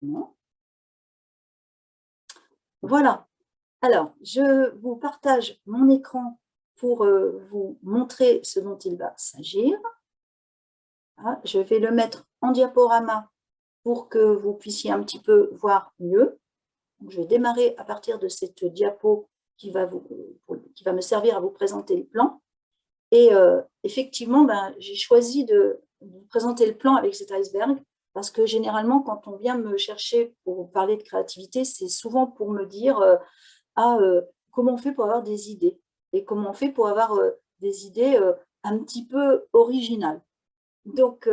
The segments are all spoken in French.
Non. Voilà. Alors, je vous partage mon écran pour vous montrer ce dont il va s'agir. Voilà, je vais le mettre en diaporama pour que vous puissiez un petit peu voir mieux. Donc, je vais démarrer à partir de cette diapo qui va me servir à vous présenter le plan. Et effectivement, j'ai choisi de vous présenter le plan avec cet iceberg parce que généralement, quand on vient me chercher pour parler de créativité, c'est souvent pour me dire comment on fait pour avoir des idées et comment on fait pour avoir des idées un petit peu originales. Donc,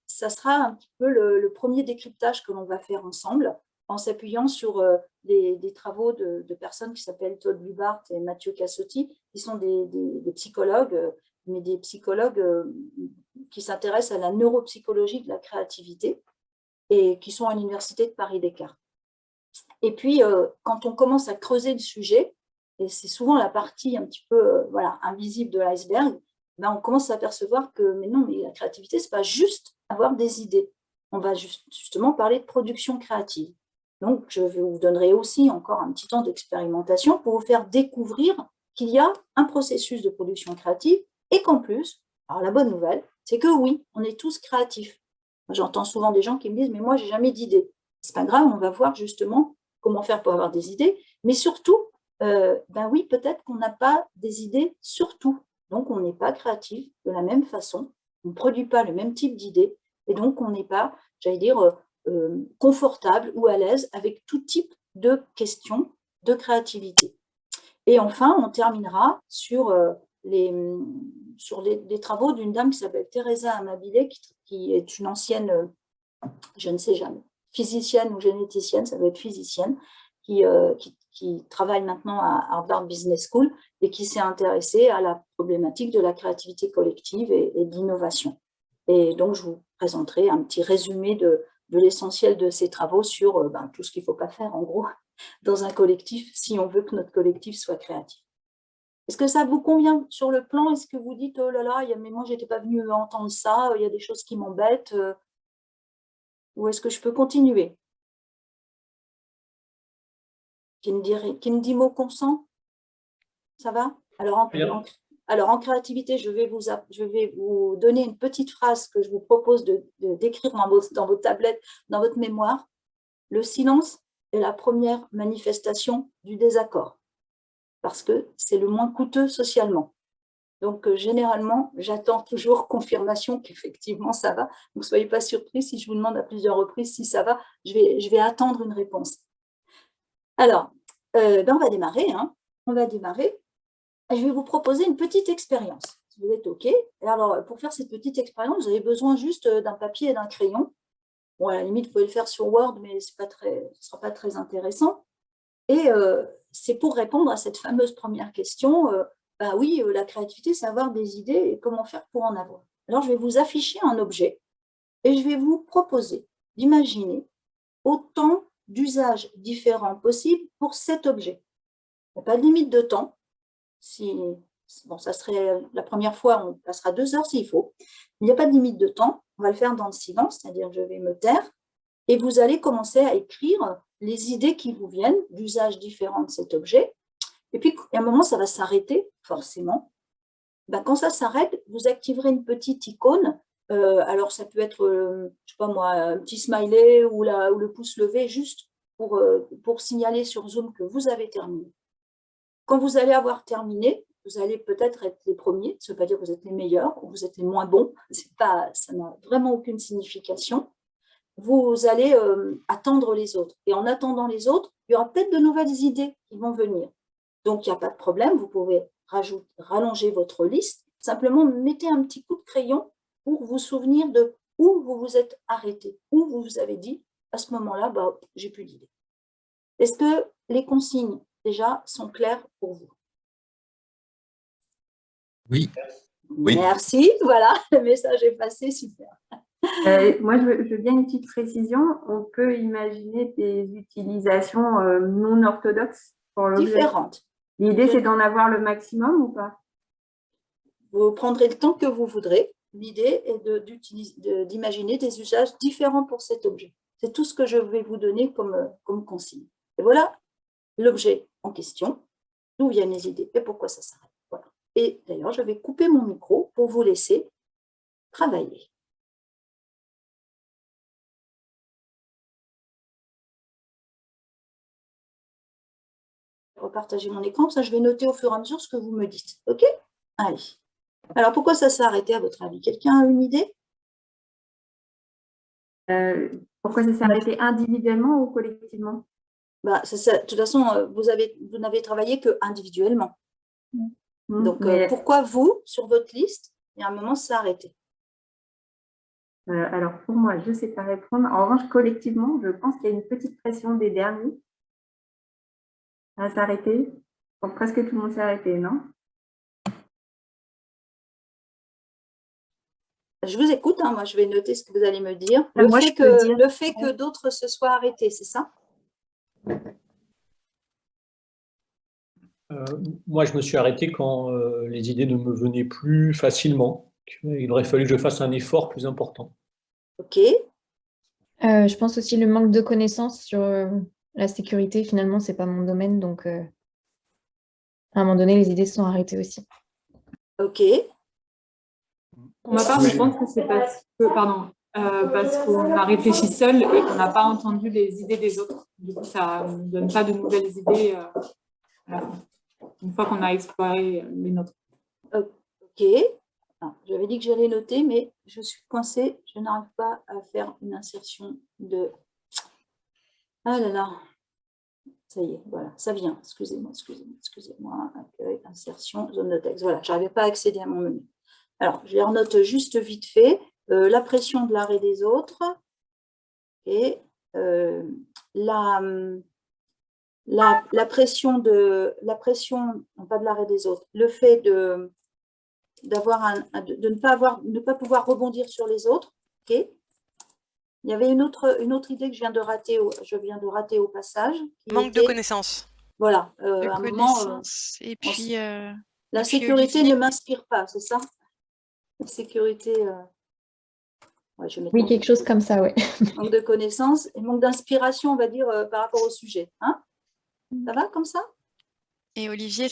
ça sera un petit peu le premier décryptage que l'on va faire ensemble en s'appuyant sur des travaux de personnes qui s'appellent Todd Lubart et Mathieu Cassotti, qui sont des psychologues, mais des psychologues qui s'intéressent à la neuropsychologie de la créativité et qui sont à l'Université de Paris-Descartes. Et puis, quand on commence à creuser le sujet, et c'est souvent la partie un petit peu invisible de l'iceberg, on commence à s'apercevoir que mais non, mais la créativité, ce n'est pas juste avoir des idées. On va justement parler de production créative. Donc, je vous donnerai aussi encore un petit temps d'expérimentation pour vous faire découvrir qu'il y a un processus de production créative et qu'en plus, alors la bonne nouvelle, c'est que oui, on est tous créatifs. J'entends souvent des gens qui me disent « mais moi, je n'ai jamais d'idée ». C'est pas grave, on va voir justement comment faire pour avoir des idées, mais surtout, oui, peut-être qu'on n'a pas des idées sur tout. Donc, on n'est pas créatif de la même façon, on ne produit pas le même type d'idées, et donc on n'est pas, j'allais dire, confortable ou à l'aise avec tout type de questions de créativité. Et enfin, on terminera sur les travaux d'une dame qui s'appelle Teresa Amabile, qui est une ancienne, je ne sais jamais, physicienne ou généticienne, ça doit être physicienne, qui travaille maintenant à Harvard Business School et qui s'est intéressée à la problématique de la créativité collective et de l'innovation. Et donc, je vous présenterai un petit résumé de l'essentiel de ces travaux sur tout ce qu'il ne faut pas faire, en gros, dans un collectif, si on veut que notre collectif soit créatif. Est-ce que ça vous convient sur le plan? Est-ce que vous dites « oh là là, mais moi, je n'étais pas venue entendre ça, il y a des choses qui m'embêtent » ou est-ce que je peux continuer? Qui me dit mot consent? Ça va? Alors, en créativité, je vais vous donner une petite phrase que je vous propose d'écrire dans vos tablettes, dans votre mémoire. Le silence est la première manifestation du désaccord, parce que c'est le moins coûteux socialement. Donc, généralement, j'attends toujours confirmation qu'effectivement, ça va. Donc, ne soyez pas surpris si je vous demande à plusieurs reprises si ça va. Je vais attendre une réponse. Alors, on va démarrer. On va démarrer. Et je vais vous proposer une petite expérience. Si vous êtes OK. Alors, pour faire cette petite expérience, vous avez besoin juste d'un papier et d'un crayon. Bon, à la limite, vous pouvez le faire sur Word, mais ce ne sera pas très intéressant. Et c'est pour répondre à cette fameuse première question. Oui, la créativité, c'est avoir des idées et comment faire pour en avoir. Alors, je vais vous afficher un objet et je vais vous proposer d'imaginer autant d'usages différents possibles pour cet objet. Il n'y a pas de limite de temps. Ça serait la première fois, on passera 2 heures s'il faut. Il n'y a pas de limite de temps. On va le faire dans le silence, c'est-à-dire que je vais me taire et vous allez commencer à écrire les idées qui vous viennent d'usages différents de cet objet. Et puis, à un moment, ça va s'arrêter, forcément. Quand ça s'arrête, vous activerez une petite icône. Alors, ça peut être, je sais pas moi, un petit smiley ou le pouce levé, juste pour signaler sur Zoom que vous avez terminé. Quand vous allez avoir terminé, vous allez peut-être être les premiers, ça ne veut pas dire que vous êtes les meilleurs ou vous êtes les moins bons, ça n'a vraiment aucune signification. Vous allez attendre les autres. Et en attendant les autres, il y aura peut-être de nouvelles idées qui vont venir. Donc, il n'y a pas de problème, vous pouvez rallonger votre liste. Simplement, mettez un petit coup de crayon pour vous souvenir de où vous vous êtes arrêté, où vous vous avez dit, à ce moment-là, j'ai plus d'idées. Est-ce que les consignes, déjà, sont claires pour vous? Oui. Merci, voilà, le message est passé, super. Moi, je veux bien une petite précision. On peut imaginer des utilisations non orthodoxes pour l'objet. Différentes. L'idée, c'est d'en avoir le maximum ou pas? Vous prendrez le temps que vous voudrez. L'idée est d'imaginer des usages différents pour cet objet. C'est tout ce que je vais vous donner comme consigne. Et voilà l'objet en question, d'où viennent les idées et pourquoi ça s'arrête. Voilà. Et d'ailleurs, je vais couper mon micro pour vous laisser travailler. Repartager mon écran, ça je vais noter au fur et à mesure ce que vous me dites. OK? Allez. Alors, pourquoi ça s'est arrêté à votre avis? Quelqu'un a une idée? Pourquoi ça s'est arrêté individuellement ou collectivement? Bah, de toute façon, vous n'avez travaillé que individuellement. Donc, pourquoi vous, sur votre liste, il y a un moment, ça s'est arrêté? Alors, pour moi, je ne sais pas répondre. En revanche, collectivement, je pense qu'il y a une petite pression des derniers à s'arrêter. Donc, presque tout le monde s'est arrêté, non? Je vous écoute, hein, moi je vais noter ce que vous allez me dire. Le fait que d'autres se soient arrêtés, c'est ça? Moi, je me suis arrêté quand les idées ne me venaient plus facilement. Il aurait fallu que je fasse un effort plus important. OK. Je pense aussi le manque de connaissances sur la sécurité. Finalement, c'est pas mon domaine, donc à un moment donné, les idées se sont arrêtées aussi. OK. Pour ma part, je pense que c'est parce qu'on a réfléchi seul et qu'on n'a pas entendu les idées des autres. Du coup, ça ne donne pas de nouvelles idées une fois qu'on a exploré les nôtres. OK. J'avais dit que j'allais noter, mais je suis coincée. Je n'arrive pas à faire une insertion de... Ah là là. Ça y est, voilà, ça vient. Excusez-moi. Accueil, insertion, zone de texte. Voilà, je n'arrivais pas à accéder à mon menu. Alors, je les renote juste vite fait. La pression de l'arrêt des autres et la pression, non pas de l'arrêt des autres, le fait de ne pas pouvoir rebondir sur les autres. Okay. Il y avait une autre idée que je viens de rater au passage. Manque de connaissances. Voilà. De connaissances. Et puis... la sécurité ne m'inspire pas, c'est ça? La sécurité... ouais, oui, quelque chose comme ça, oui. Manque de connaissances et manque d'inspiration, on va dire, par rapport au sujet. Hein? Ça va comme ça? Et Olivier,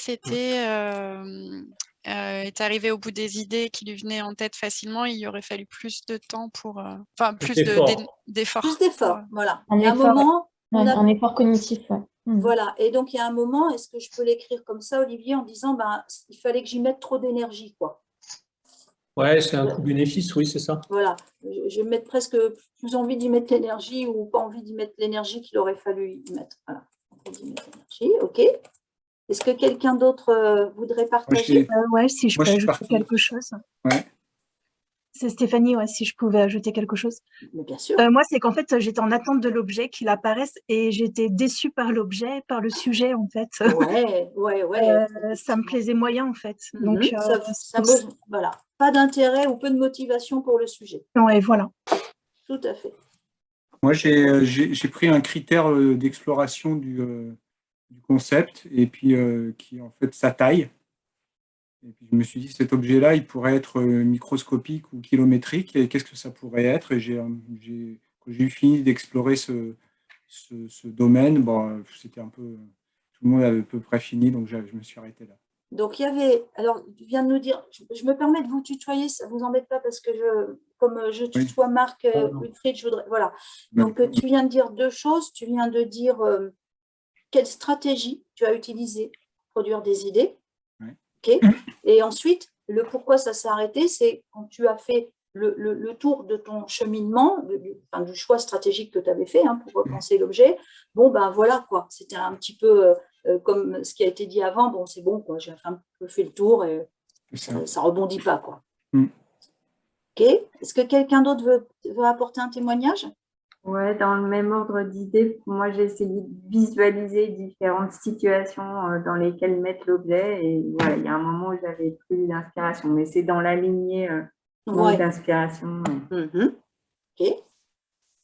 est arrivé au bout des idées qui lui venaient en tête facilement. Il aurait fallu plus de temps pour... Enfin, plus d'efforts. Plus d'efforts, voilà. Un effort cognitif, ouais. Voilà, et donc il y a un moment, est-ce que je peux l'écrire comme ça, Olivier, en disant, il fallait que j'y mette trop d'énergie, quoi. Ouais, c'est un coût-bénéfice, oui, c'est ça. Voilà, je vais mettre presque plus envie d'y mettre l'énergie ou pas envie d'y mettre l'énergie qu'il aurait fallu y mettre. Voilà, ok. Est-ce que quelqu'un d'autre voudrait partager? Ouais, si je peux ajouter quelque chose. Ouais. C'est Stéphanie, ouais, si je pouvais ajouter quelque chose. Mais bien sûr. Moi, c'est qu'en fait, j'étais en attente de l'objet qu'il apparaisse et j'étais déçue par l'objet, par le sujet, en fait. Ouais. Ça me plaisait moyen, en fait. Donc, voilà. Pas d'intérêt ou peu de motivation pour le sujet. Ouais, voilà. Tout à fait. Moi, j'ai pris un critère d'exploration du concept et puis qui est en fait sa taille. Et puis je me suis dit, cet objet-là, il pourrait être microscopique ou kilométrique. Et qu'est-ce que ça pourrait être? Et quand j'ai eu fini d'explorer ce domaine, bon, c'était un peu... Tout le monde avait à peu près fini, donc je me suis arrêté là. Donc, il y avait... Alors, tu viens de nous dire... Je me permets de vous tutoyer, ça ne vous embête pas parce que comme je tutoie Marc Wilfried, je voudrais... Voilà. Donc, tu viens de dire deux choses. Tu viens de dire quelle stratégie tu as utilisée pour produire des idées. Okay. Et ensuite, le pourquoi ça s'est arrêté, c'est quand tu as fait le tour de ton cheminement, du choix stratégique que tu avais fait pour repenser l'objet. Bon, ben voilà, quoi. C'était un petit peu comme ce qui a été dit avant. Bon, c'est bon, quoi. J'ai un peu fait le tour et ça ne rebondit pas, quoi. Ok. Est-ce que quelqu'un d'autre veut apporter un témoignage? Ouais, dans le même ordre d'idée, moi j'ai essayé de visualiser différentes situations dans lesquelles mettre l'objet et voilà, il y a un moment où j'avais plus d'inspiration, mais c'est dans la lignée d'inspiration. Ok.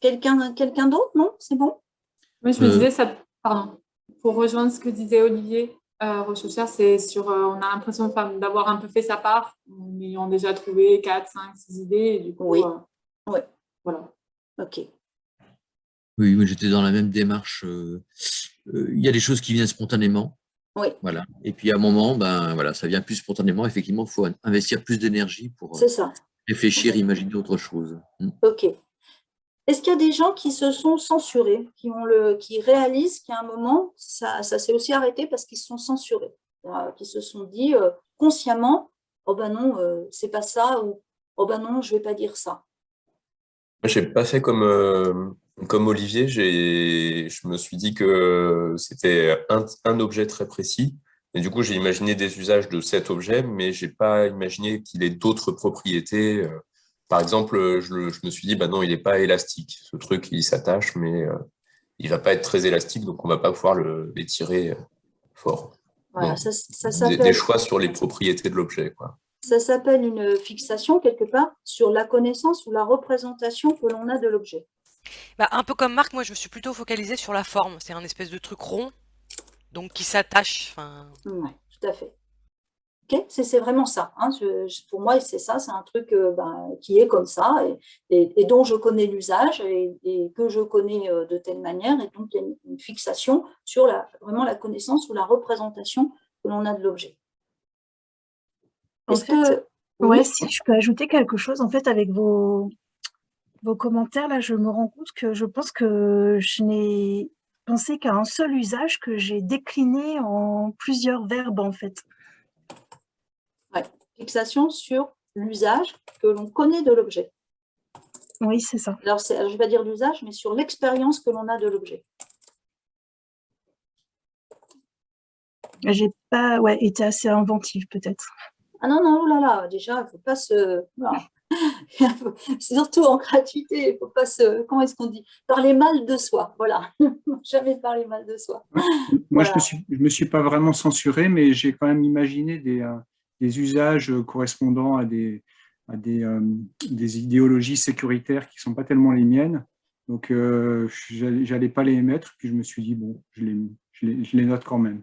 Quelqu'un d'autre? Non? C'est bon? Oui, je me disais ça, pardon, pour rejoindre ce que disait Olivier, Rochechère, c'est sur, on a l'impression d'avoir un peu fait sa part en ayant déjà trouvé 4, 5, 6 idées et du coup, oui. voilà. Ok. Oui, oui, j'étais dans la même démarche. Il y a des choses qui viennent spontanément. Oui, Voilà. Et puis à un moment, ben voilà, ça vient plus spontanément. Effectivement, il faut investir plus d'énergie pour c'est ça. réfléchir, imaginer autre chose. OK. Est-ce qu'il y a des gens qui se sont censurés, qui réalisent qu'à un moment, ça s'est aussi arrêté parce qu'ils se sont censurés, qui se sont dit consciemment, oh ben non, c'est pas ça, ou oh ben non, je vais pas dire ça. Moi, j'ai pas fait comme Olivier. Je me suis dit que c'était un objet très précis. Et du coup, j'ai imaginé des usages de cet objet, mais j'ai pas imaginé qu'il ait d'autres propriétés. Par exemple, je me suis dit, bah non, il n'est pas élastique. Ce truc, il s'attache, mais il va pas être très élastique, donc on va pas pouvoir l'étirer fort. Voilà, Donc, ça des s'appelle choix sur les propriétés de l'objet, quoi. ça s'appelle une fixation quelque part sur la connaissance ou la représentation que l'on a de l'objet. Bah, un peu comme Marc, moi je me suis plutôt focalisée sur la forme. C'est un espèce de truc rond, donc qui s'attache. Enfin, Oui, tout à fait. Ok, c'est vraiment ça. Hein. Pour moi, c'est ça, c'est un truc qui est comme ça et dont je connais l'usage et que je connais de telle manière. Et donc, il y a une fixation sur vraiment la connaissance ou la représentation que l'on a de l'objet. En Est-ce fait, que… ouais, Oui, si je peux ajouter quelque chose, en fait, avec vos commentaires, là, je me rends compte que je pense que je n'ai pensé qu'à un seul usage que j'ai décliné en plusieurs verbes, en fait. ouais, fixation sur l'usage que l'on connaît de l'objet. Oui, c'est ça. Alors, je ne vais pas dire l'usage, mais sur l'expérience que l'on a de l'objet. J'ai pas été assez inventive, peut-être. Ah non, non, oh là là, déjà, il ne faut pas se… Non. Surtout en gratuité, il ne faut pas se… Comment est-ce qu'on dit? Parler mal de soi, voilà. Jamais parler mal de soi. Moi, Voilà. je me suis pas vraiment censuré, mais j'ai quand même imaginé des usages correspondant à des idéologies sécuritaires qui ne sont pas tellement les miennes. Donc, j'allais pas les émettre, puis je me suis dit, bon, je les note quand même.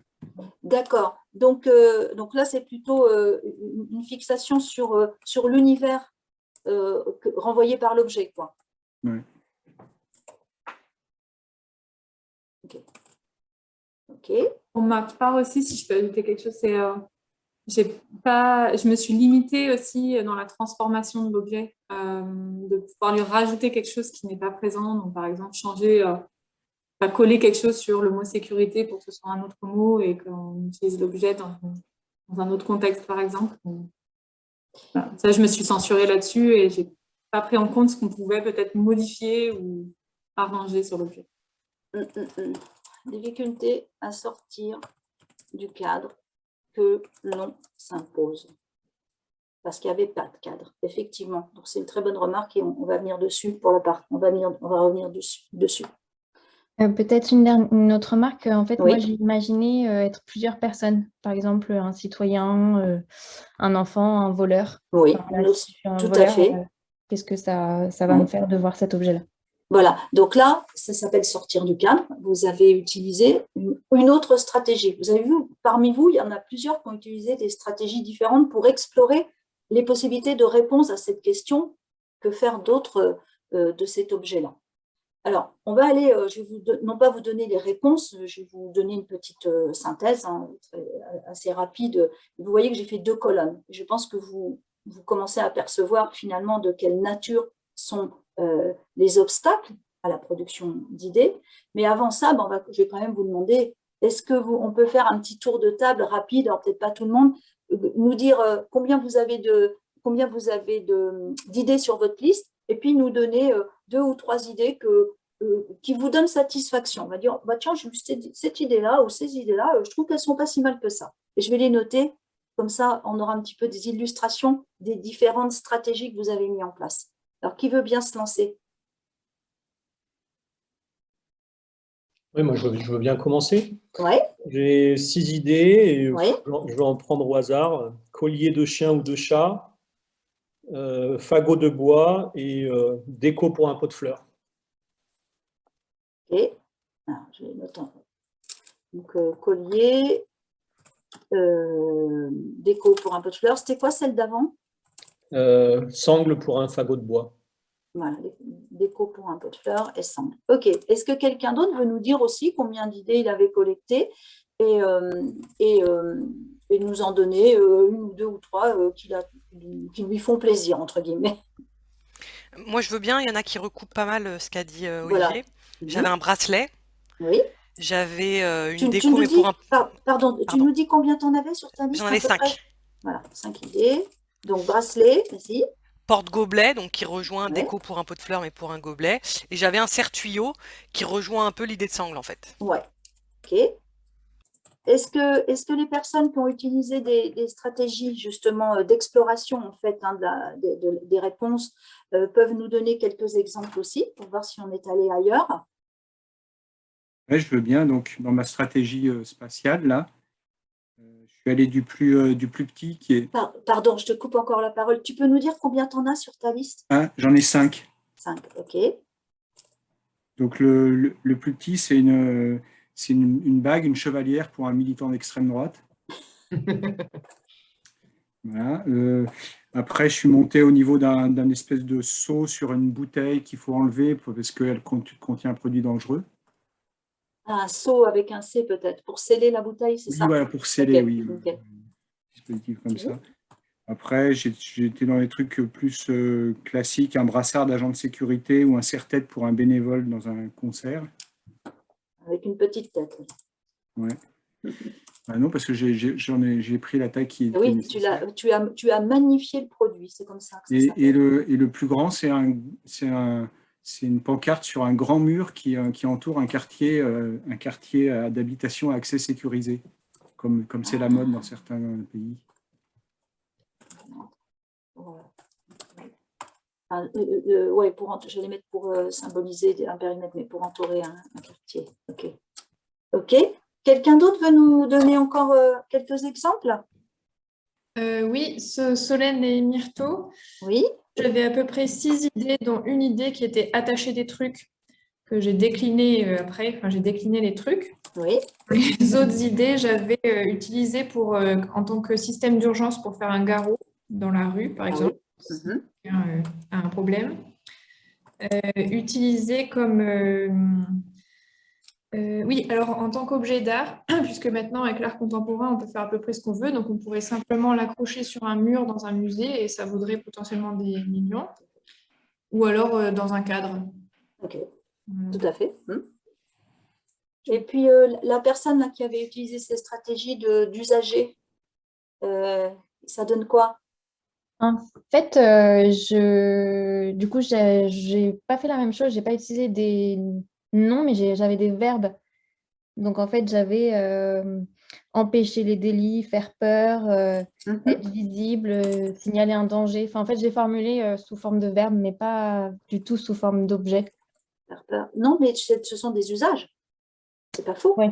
D'accord. Donc là, c'est plutôt une fixation sur l'univers renvoyé par l'objet, quoi. Ouais. OK. Pour ma part aussi, si je peux ajouter quelque chose, c'est je me suis limitée aussi dans la transformation de l'objet, de pouvoir lui rajouter quelque chose qui n'est pas présent. Donc, par exemple, coller quelque chose sur le mot sécurité pour que ce soit un autre mot et qu'on utilise l'objet dans un autre contexte, par exemple. Voilà. Ça, je me suis censurée là-dessus et je n'ai pas pris en compte ce qu'on pouvait peut-être modifier ou arranger sur l'objet. Difficulté à sortir du cadre que l'on s'impose. Parce qu'il n'y avait pas de cadre, effectivement. Donc, c'est une très bonne remarque et on va venir dessus pour la part. On va revenir dessus. Peut-être une autre remarque. En fait, Oui. moi, j'ai imaginé être plusieurs personnes. Par exemple, un citoyen, un enfant, un voleur. Oui, Enfin, là, si je suis un tout à voleur, fait. qu'est-ce que ça va me faire de voir cet objet-là? Voilà, donc là, ça s'appelle sortir du cadre. Vous avez utilisé une autre stratégie. Vous avez vu, parmi vous, il y en a plusieurs qui ont utilisé des stratégies différentes pour explorer les possibilités de réponse à cette question. Que faire d'autre de cet objet-là? Alors, on va aller, je vais non pas vous donner les réponses, je vais vous donner une petite synthèse assez rapide. Vous voyez que j'ai fait 2 colonnes. Je pense que vous commencez à apercevoir finalement de quelle nature sont les obstacles à la production d'idées. Mais avant ça, je vais quand même vous demander, est-ce qu'on peut faire un petit tour de table rapide, alors peut-être pas tout le monde, nous dire combien vous avez d'idées sur votre liste, et puis nous donner 2 ou 3 idées qui vous donnent satisfaction. On va dire, tiens, j'ai vu cette idée-là ou ces idées-là, je trouve qu'elles ne sont pas si mal que ça. Et je vais les noter, comme ça, on aura un petit peu des illustrations des différentes stratégies que vous avez mises en place. Alors, qui veut bien se lancer? Oui, moi, je veux bien commencer. Oui. J'ai 6 idées et Oui. je vais en prendre au hasard. Collier de chien ou de chat, fagot de bois et déco pour un pot de fleurs. Ok. Alors, je vais noter. Donc, collier, déco pour un pot de fleurs. C'était quoi celle d'avant? Sangle pour un fagot de bois. Voilà, déco pour un pot de fleurs et sangle. Ok, est-ce que quelqu'un d'autre veut nous dire aussi combien d'idées il avait collectées et nous en donner une ou deux ou trois qui lui font plaisir, entre guillemets. Moi, je veux bien. Il y en a qui recoupent pas mal ce qu'a dit Voilà. Olivier. J'avais un bracelet. Oui. J'avais une Tu déco, nous mais dis, pour un... pardon, tu nous dis combien tu en avais sur ta liste? J'en avais 5. Voilà, 5 idées. Donc, bracelet, vas-y. Porte-gobelet, donc qui rejoint Ouais. déco pour un pot de fleurs, mais pour un gobelet. Et j'avais un serre-tuyau qui rejoint un peu l'idée de sangle, en fait. Ouais, ok. Est-ce que les personnes qui ont utilisé des stratégies justement d'exploration en fait des réponses peuvent nous donner quelques exemples aussi pour voir si on est allé ailleurs? Oui, je veux bien. Donc, dans ma stratégie spatiale, là, je suis allé du plus petit qui est... Pardon, je te coupe encore la parole. Tu peux nous dire combien tu en as sur ta liste? J'en ai 5. 5, ok. Donc, le plus petit, c'est une bague, une chevalière pour un militant d'extrême droite. Voilà. Après, je suis monté au niveau d'un espèce de seau sur une bouteille qu'il faut enlever parce qu'elle contient un produit dangereux. Un seau avec un C peut-être, pour sceller la bouteille, c'est ça? Voilà, pour sceller, okay. oui. Okay. Un dispositif comme ça. Après, j'étais dans les trucs plus classiques, un brassard d'agent de sécurité ou un serre-tête pour un bénévole dans un concert. Avec une petite tête. Ouais. Non, parce que j'ai pris la taille qui était nécessaire. Tu as magnifié le produit, c'est comme ça que ça s'appelle. Et le plus grand, c'est une pancarte sur un grand mur qui entoure un quartier d'habitation à accès sécurisé, comme c'est la mode dans certains pays. Ouais, j'allais mettre pour symboliser un périmètre, mais pour entourer un quartier. Ok. Quelqu'un d'autre veut nous donner encore quelques exemples? Oui, Solène et Myrto. Oui. J'avais à peu près 6 idées, dont une idée qui était attacher des trucs que j'ai décliné après. Enfin, j'ai décliné les trucs. Oui. Les autres idées, j'avais utilisé en tant que système d'urgence pour faire un garrot dans la rue, par exemple. Oui. Un problème. Utilisé comme... oui, alors en tant qu'objet d'art, puisque maintenant avec l'art contemporain, on peut faire à peu près ce qu'on veut, donc on pourrait simplement l'accrocher sur un mur dans un musée et ça vaudrait potentiellement des millions, ou alors dans un cadre. Ok, tout à fait. Et puis la personne là, qui avait utilisé ces stratégies d'usager, ça donne quoi? En fait, du coup, j'ai pas fait la même chose, j'ai pas utilisé des noms, mais j'avais des verbes. Donc, en fait, j'avais empêcher les délits, faire peur, être visible, signaler un danger. Enfin, en fait, j'ai formulé sous forme de verbe, mais pas du tout sous forme d'objet. Faire peur. Non, mais ce sont des usages. C'est pas faux. Oui.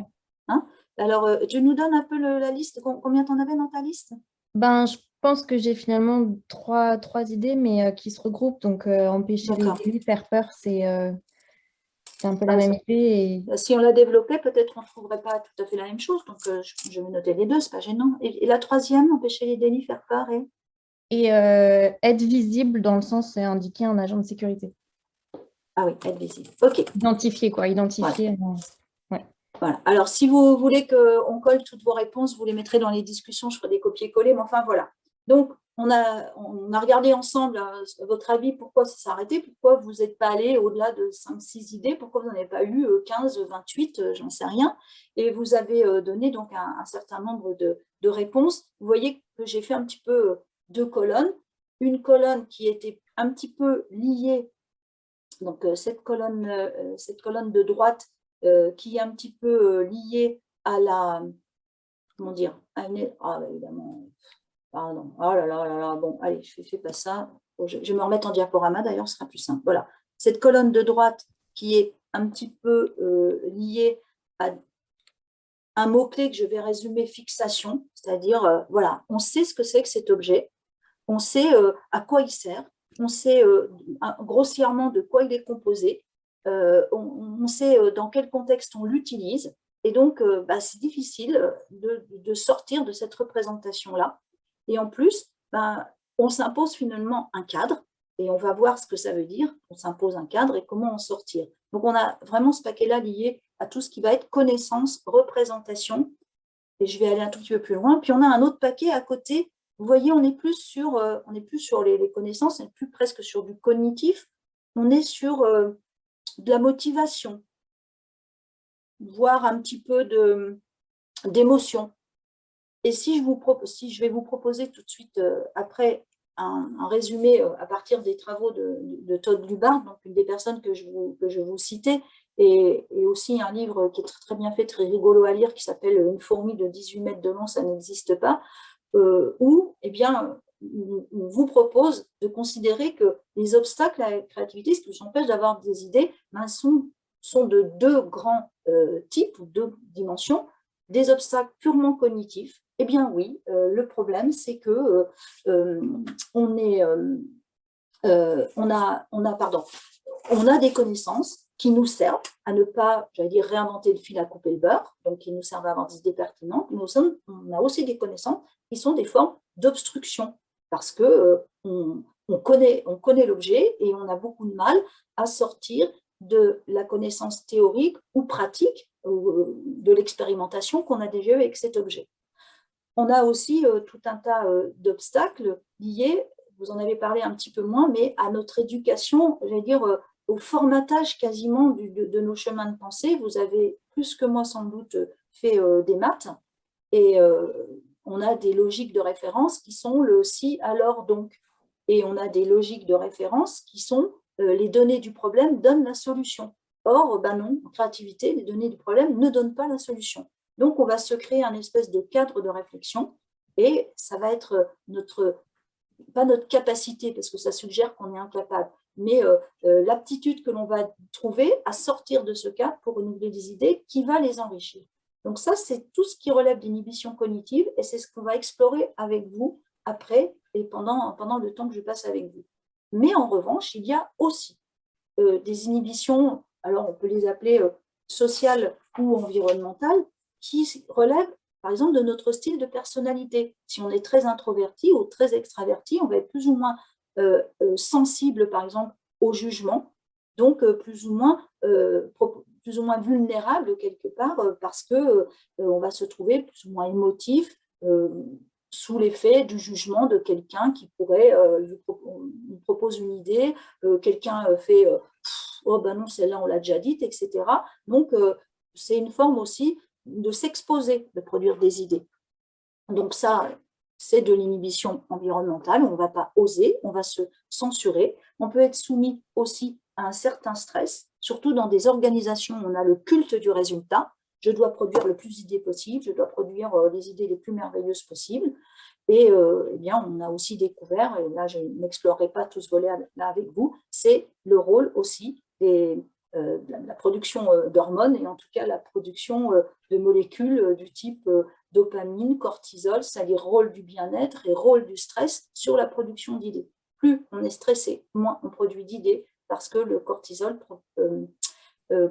Hein? Alors, tu nous donnes un peu la liste. Combien tu en avais dans ta liste? Je pense que j'ai finalement trois idées, mais qui se regroupent. Donc, empêcher les délits, faire peur, c'est un peu la même idée. Si on la développait, peut-être on ne trouverait pas tout à fait la même chose. Donc, je vais noter les deux, c'est pas gênant. Et la troisième, empêcher les délits, faire peur et être visible dans le sens indiquer un agent de sécurité. Ah oui, être visible. Ok. Identifier, quoi. Identifier. Ouais. Voilà. Alors, si vous voulez qu'on colle toutes vos réponses, vous les mettrez dans les discussions, je ferai des copier-coller, mais enfin, voilà. Donc, on a regardé ensemble, à votre avis, pourquoi ça s'est arrêté, pourquoi vous n'êtes pas allé au-delà de 5-6 idées, pourquoi vous n'en avez pas eu 15, 28, j'en sais rien. Et vous avez donné donc un certain nombre de réponses. Vous voyez que j'ai fait un petit peu 2 colonnes. Une colonne qui était un petit peu liée, donc cette colonne de droite qui est un petit peu liée à la, comment dire, à une, évidemment, pardon, oh là là là là, bon, allez, je ne fais pas ça, je vais me remettre en diaporama d'ailleurs, ce sera plus simple, voilà, cette colonne de droite qui est un petit peu liée à un mot-clé que je vais résumer fixation, c'est-à-dire, voilà, on sait ce que c'est que cet objet, on sait à quoi il sert, on sait grossièrement de quoi il est composé, on sait dans quel contexte on l'utilise, et donc c'est difficile de sortir de cette représentation-là. Et en plus, on s'impose finalement un cadre, et on va voir ce que ça veut dire. On s'impose un cadre et comment en sortir. Donc, on a vraiment ce paquet-là lié à tout ce qui va être connaissance, représentation, et je vais aller un tout petit peu plus loin. Puis, on a un autre paquet à côté. Vous voyez, on n'est plus sur les connaissances, on n'est plus presque sur du cognitif, on est sur de la motivation, voire un petit peu d'émotion. Et si je vais vous proposer tout de suite après un résumé à partir des travaux de Todd Lubart, donc une des personnes que je vous citais, et aussi un livre qui est très, très bien fait, très rigolo à lire, qui s'appelle « Une fourmi de 18 mètres de long, ça n'existe pas », où eh bien, on vous propose de considérer que les obstacles à la créativité, ce qui nous empêche d'avoir des idées, sont de deux grands types ou deux dimensions. Des obstacles purement cognitifs. Eh bien oui, le problème, c'est que on a des connaissances qui nous servent à ne pas, j'allais dire, réinventer le fil à couper le beurre, donc qui nous servent à avoir des idées pertinentes, mais on a aussi des connaissances qui sont des formes d'obstruction, parce que on connaît l'objet et on a beaucoup de mal à sortir de la connaissance théorique ou pratique, de l'expérimentation qu'on a déjà eu avec cet objet. On a aussi tout un tas d'obstacles liés, vous en avez parlé un petit peu moins, mais à notre éducation, j'allais dire au formatage quasiment de nos chemins de pensée. Vous avez plus que moi sans doute fait des maths, et on a des logiques de référence qui sont le si, alors, donc. Et on a des logiques de référence qui sont les données du problème donnent la solution. Or, ben non, en créativité, les données du problème ne donnent pas la solution. Donc, on va se créer un espèce de cadre de réflexion et ça va être pas notre capacité, parce que ça suggère qu'on est incapable, mais l'aptitude que l'on va trouver à sortir de ce cadre pour renouveler des idées qui va les enrichir. Donc ça, c'est tout ce qui relève d'inhibition cognitive et c'est ce qu'on va explorer avec vous après et pendant le temps que je passe avec vous. Mais en revanche, il y a aussi des inhibitions, alors on peut les appeler sociales ou environnementales, qui relèvent par exemple de notre style de personnalité. Si on est très introverti ou très extraverti, on va être plus ou moins sensible par exemple au jugement, donc plus ou moins vulnérable quelque part parce que on va se trouver plus ou moins émotif sous l'effet du jugement de quelqu'un qui pourrait nous propose une idée, quelqu'un fait oh ben non, celle-là on l'a déjà dite, etc. Donc c'est une forme aussi de s'exposer, de produire des idées. Donc ça, c'est de l'inhibition environnementale, on ne va pas oser, on va se censurer. On peut être soumis aussi à un certain stress, surtout dans des organisations où on a le culte du résultat. Je dois produire le plus d'idées possible, je dois produire les idées les plus merveilleuses possibles. Et eh bien, on a aussi découvert, et là je n'explorerai pas tout ce volet-là avec vous, c'est le rôle aussi de la production d'hormones et en tout cas la production de molécules du type dopamine, cortisol, c'est-à-dire rôle du bien-être et rôle du stress sur la production d'idées. Plus on est stressé, moins on produit d'idées parce que le cortisol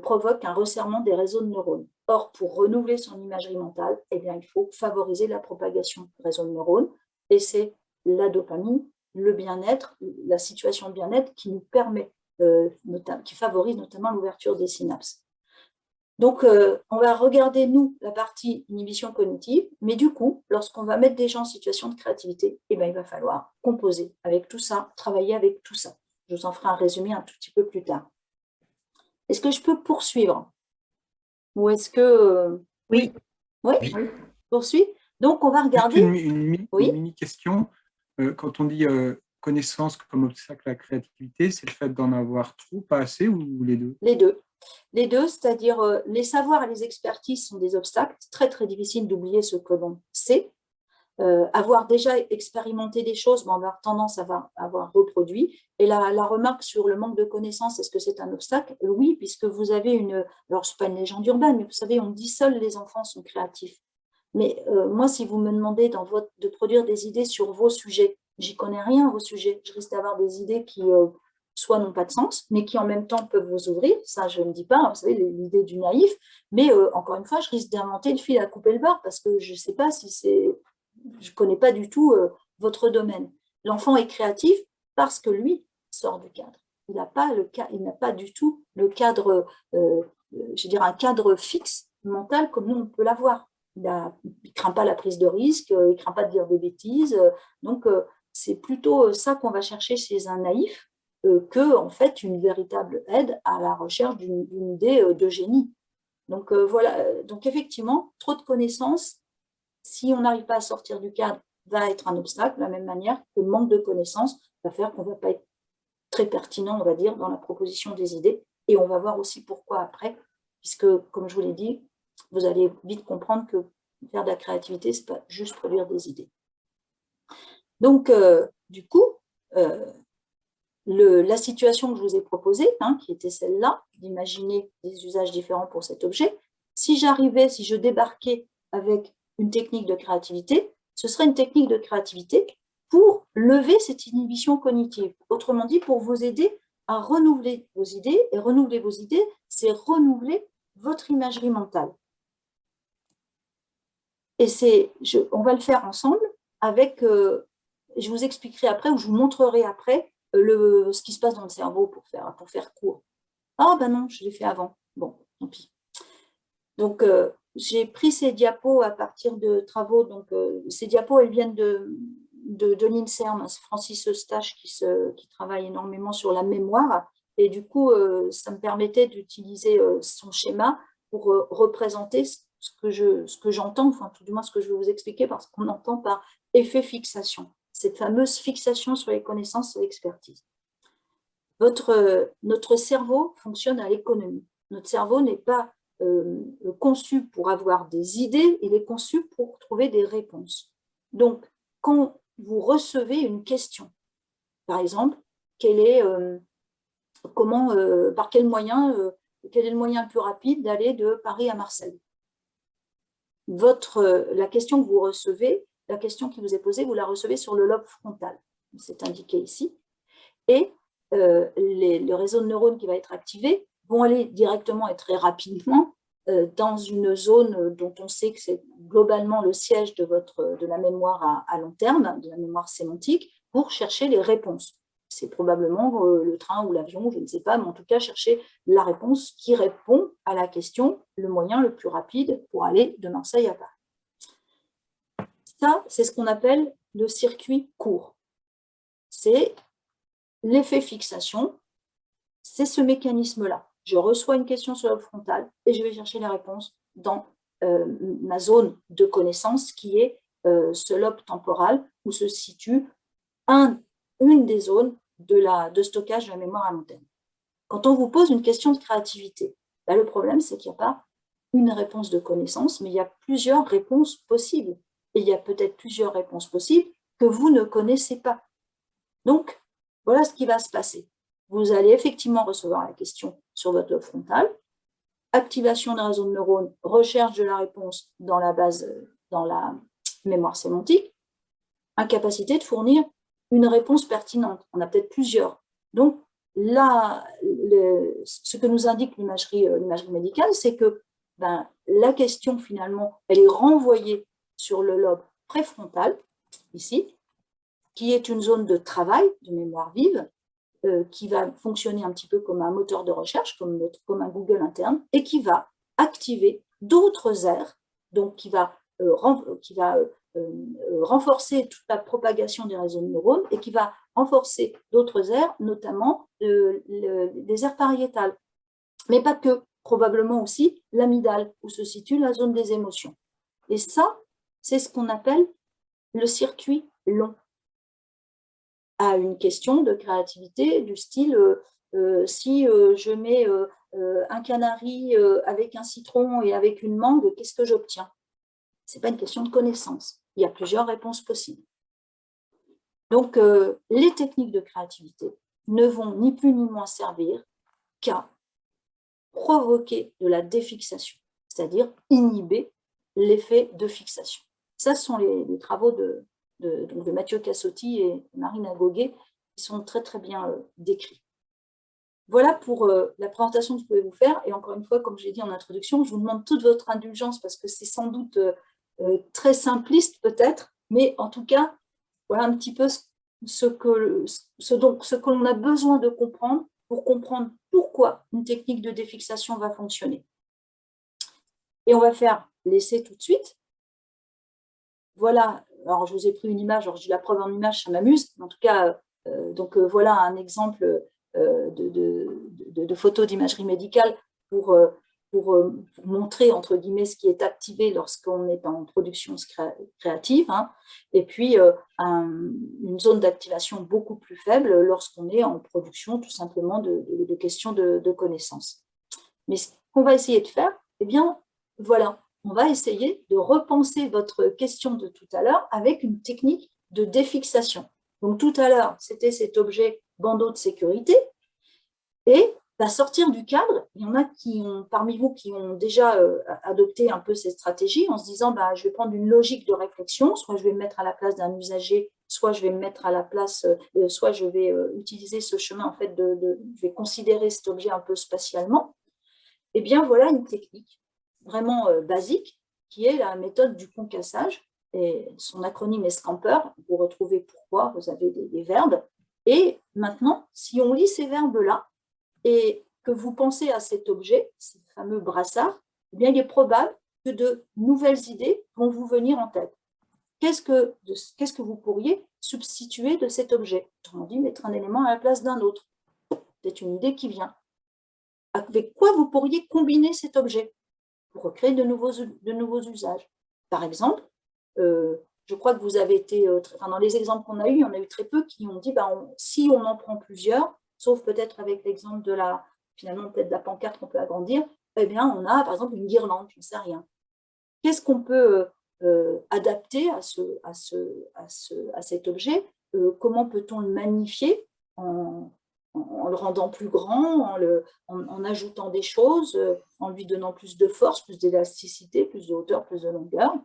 provoque un resserrement des réseaux de neurones. Or, pour renouveler son imagerie mentale, eh bien, il faut favoriser la propagation du réseau de neurones et c'est la dopamine, le bien-être, la situation de bien-être qui nous permet qui favorise notamment l'ouverture des synapses. Donc, on va regarder, nous, la partie inhibition cognitive, mais du coup, lorsqu'on va mettre des gens en situation de créativité, eh bien, il va falloir composer avec tout ça, travailler avec tout ça. Je vous en ferai un résumé un tout petit peu plus tard. Est-ce que je peux poursuivre? Ou est-ce que… Oui. Oui, poursuis. Donc, on va regarder… Une mini-question. Quand on dit connaissance comme obstacle à la créativité, c'est le fait d'en avoir trop, pas assez ou les deux? Les deux. Les deux, c'est-à-dire les savoirs et les expertises sont des obstacles. C'est très, très difficile d'oublier ce que l'on sait. Avoir déjà expérimenté des choses, on va avoir tendance à avoir reproduit. Et la remarque sur le manque de connaissances, est-ce que c'est un obstacle? Oui, puisque vous avez alors ce n'est pas une légende urbaine, mais vous savez, on dit seuls les enfants sont créatifs. Mais moi, si vous me demandez de produire des idées sur vos sujets, j'y connais rien à vos sujets. Je risque d'avoir des idées qui soit n'ont pas de sens, mais qui en même temps peuvent vous ouvrir. Ça, je ne dis pas, vous savez, l'idée du naïf. Mais encore une fois, je risque d'inventer le fil à couper le beurre parce que je ne sais pas si c'est… Je ne connais pas du tout votre domaine. L'enfant est créatif parce que lui sort du cadre. Il n'a pas du tout le cadre, je dirais un cadre fixe mental comme nous on peut l'avoir. Il ne craint pas la prise de risque, il ne craint pas de dire des bêtises. Donc, c'est plutôt ça qu'on va chercher chez un naïf que, en fait, une véritable aide à la recherche d'une idée de génie. Donc, voilà. Donc, effectivement, trop de connaissances, si on n'arrive pas à sortir du cadre, va être un obstacle, de la même manière que le manque de connaissances va faire qu'on ne va pas être très pertinent, on va dire, dans la proposition des idées. Et on va voir aussi pourquoi après, puisque, comme je vous l'ai dit, vous allez vite comprendre que faire de la créativité, ce n'est pas juste produire des idées. Donc, du coup, la situation que je vous ai proposée, qui était celle-là, d'imaginer des usages différents pour cet objet, si je débarquais avec une technique de créativité, ce serait une technique de créativité pour lever cette inhibition cognitive. Autrement dit, pour vous aider à renouveler vos idées. Et renouveler vos idées, c'est renouveler votre imagerie mentale. Et on va le faire ensemble avec, je vous expliquerai après, ou je vous montrerai après ce qui se passe dans le cerveau pour faire court. Ah ben non, je l'ai fait avant. Bon, tant pis. Donc, j'ai pris ces diapos à partir de travaux. Donc, ces diapos, elles viennent de l'INSERM, Francis Eustache qui travaille énormément sur la mémoire. Et du coup, ça me permettait d'utiliser son schéma pour représenter ce que j'entends, enfin tout du moins ce que je vais vous expliquer, parce qu'on entend par effet fixation, cette fameuse fixation sur les connaissances, sur l'expertise. Notre cerveau fonctionne à l'économie. Notre cerveau n'est pas conçu pour avoir des idées, il est conçu pour trouver des réponses. Donc, quand vous recevez une question, par exemple, quel est le moyen le plus rapide d'aller de Paris à Marseille? La question que vous recevez, la question qui vous est posée, vous la recevez sur le lobe frontal. C'est indiqué ici. Et le réseau de neurones qui va être activé vont aller directement et très rapidement dans une zone dont on sait que c'est globalement le siège de la mémoire à long terme, de la mémoire sémantique, pour chercher les réponses. C'est probablement le train ou l'avion, je ne sais pas, mais en tout cas chercher la réponse qui répond à la question, le moyen le plus rapide pour aller de Marseille à Paris. Ça, c'est ce qu'on appelle le circuit court. C'est l'effet fixation, c'est ce mécanisme-là. Je reçois une question sur le frontal et je vais chercher la réponse dans ma zone de connaissance qui est ce lobe temporal où se situe une des zones de stockage de la mémoire à long terme. Quand on vous pose une question de créativité, là, le problème, c'est qu'il n'y a pas une réponse de connaissance, mais il y a plusieurs réponses possibles. Et il y a peut-être plusieurs réponses possibles que vous ne connaissez pas. Donc, voilà ce qui va se passer. Vous allez effectivement recevoir la question sur votre lobe frontal, activation d'un réseau de neurones, recherche de la réponse dans la mémoire sémantique, incapacité de fournir une réponse pertinente. On a peut-être plusieurs. Donc, là, ce que nous indique l'imagerie médicale, c'est que la question, finalement, elle est renvoyée sur le lobe préfrontal, ici, qui est une zone de travail, de mémoire vive, qui va fonctionner un petit peu comme un moteur de recherche, comme un Google interne, et qui va activer d'autres aires, donc qui va renforcer toute la propagation des réseaux de neurones et qui va renforcer d'autres aires, notamment les aires pariétales. Mais pas que, probablement aussi l'amygdale, où se situe la zone des émotions. Et ça, c'est ce qu'on appelle le circuit long. À une question de créativité du style si je mets un canari avec un citron et avec une mangue, qu'est-ce que j'obtiens? Ce n'est pas une question de connaissance. Il y a plusieurs réponses possibles. Donc, les techniques de créativité ne vont ni plus ni moins servir qu'à provoquer de la défixation, c'est-à-dire inhiber l'effet de fixation. Ça, ce sont les travaux de Mathieu Cassotti et Marina Goguet qui sont très, très bien décrits. Voilà pour la présentation que je pouvais vous faire. Et encore une fois, comme je l'ai dit en introduction, je vous demande toute votre indulgence parce que c'est sans doute très simpliste peut-être, mais en tout cas, voilà un petit peu ce que l'on a besoin de comprendre pour comprendre pourquoi une technique de défixation va fonctionner. Et on va faire l'essai tout de suite. Voilà, alors je vous ai pris une image, alors je dis la preuve en image, ça m'amuse. En tout cas, voilà un exemple de photo d'imagerie médicale pour montrer, entre guillemets, ce qui est activé lorsqu'on est en production créative, hein, et puis une zone d'activation beaucoup plus faible lorsqu'on est en production tout simplement de questions de connaissances. Mais ce qu'on va essayer de faire, eh bien, voilà, on va essayer de repenser votre question de tout à l'heure avec une technique de défixation. Donc tout à l'heure, c'était cet objet bandeau de sécurité, et sortir du cadre, il y en a parmi vous qui ont déjà adopté un peu cette stratégie en se disant je vais prendre une logique de réflexion, soit je vais me mettre à la place d'un usager, soit je vais me mettre à la place, soit je vais utiliser ce chemin, en fait, je vais considérer cet objet un peu spatialement. Eh bien, voilà une technique vraiment basique qui est la méthode du concassage, et son acronyme est Scamper. Vous retrouvez pourquoi, vous avez des verbes. Et maintenant, si on lit ces verbes-là, et que vous pensez à cet objet, ce fameux brassard, eh bien, il est probable que de nouvelles idées vont vous venir en tête. Qu'est-ce que vous pourriez substituer de cet objet? Autrement dit, mettre un élément à la place d'un autre. C'est une idée qui vient. Avec quoi vous pourriez combiner cet objet pour recréer de nouveaux usages? Par exemple, je crois que vous avez été, dans les exemples qu'on a eus, il y en a eu très peu qui ont dit si on en prend plusieurs, sauf peut-être avec l'exemple de finalement peut-être de la pancarte qu'on peut agrandir, eh bien on a par exemple une guirlande, je ne sais rien. Qu'est-ce qu'on peut adapter à cet objet? Comment peut-on le magnifier en le rendant plus grand, en ajoutant des choses, en lui donnant plus de force, plus d'élasticité, plus de hauteur, plus de longueur?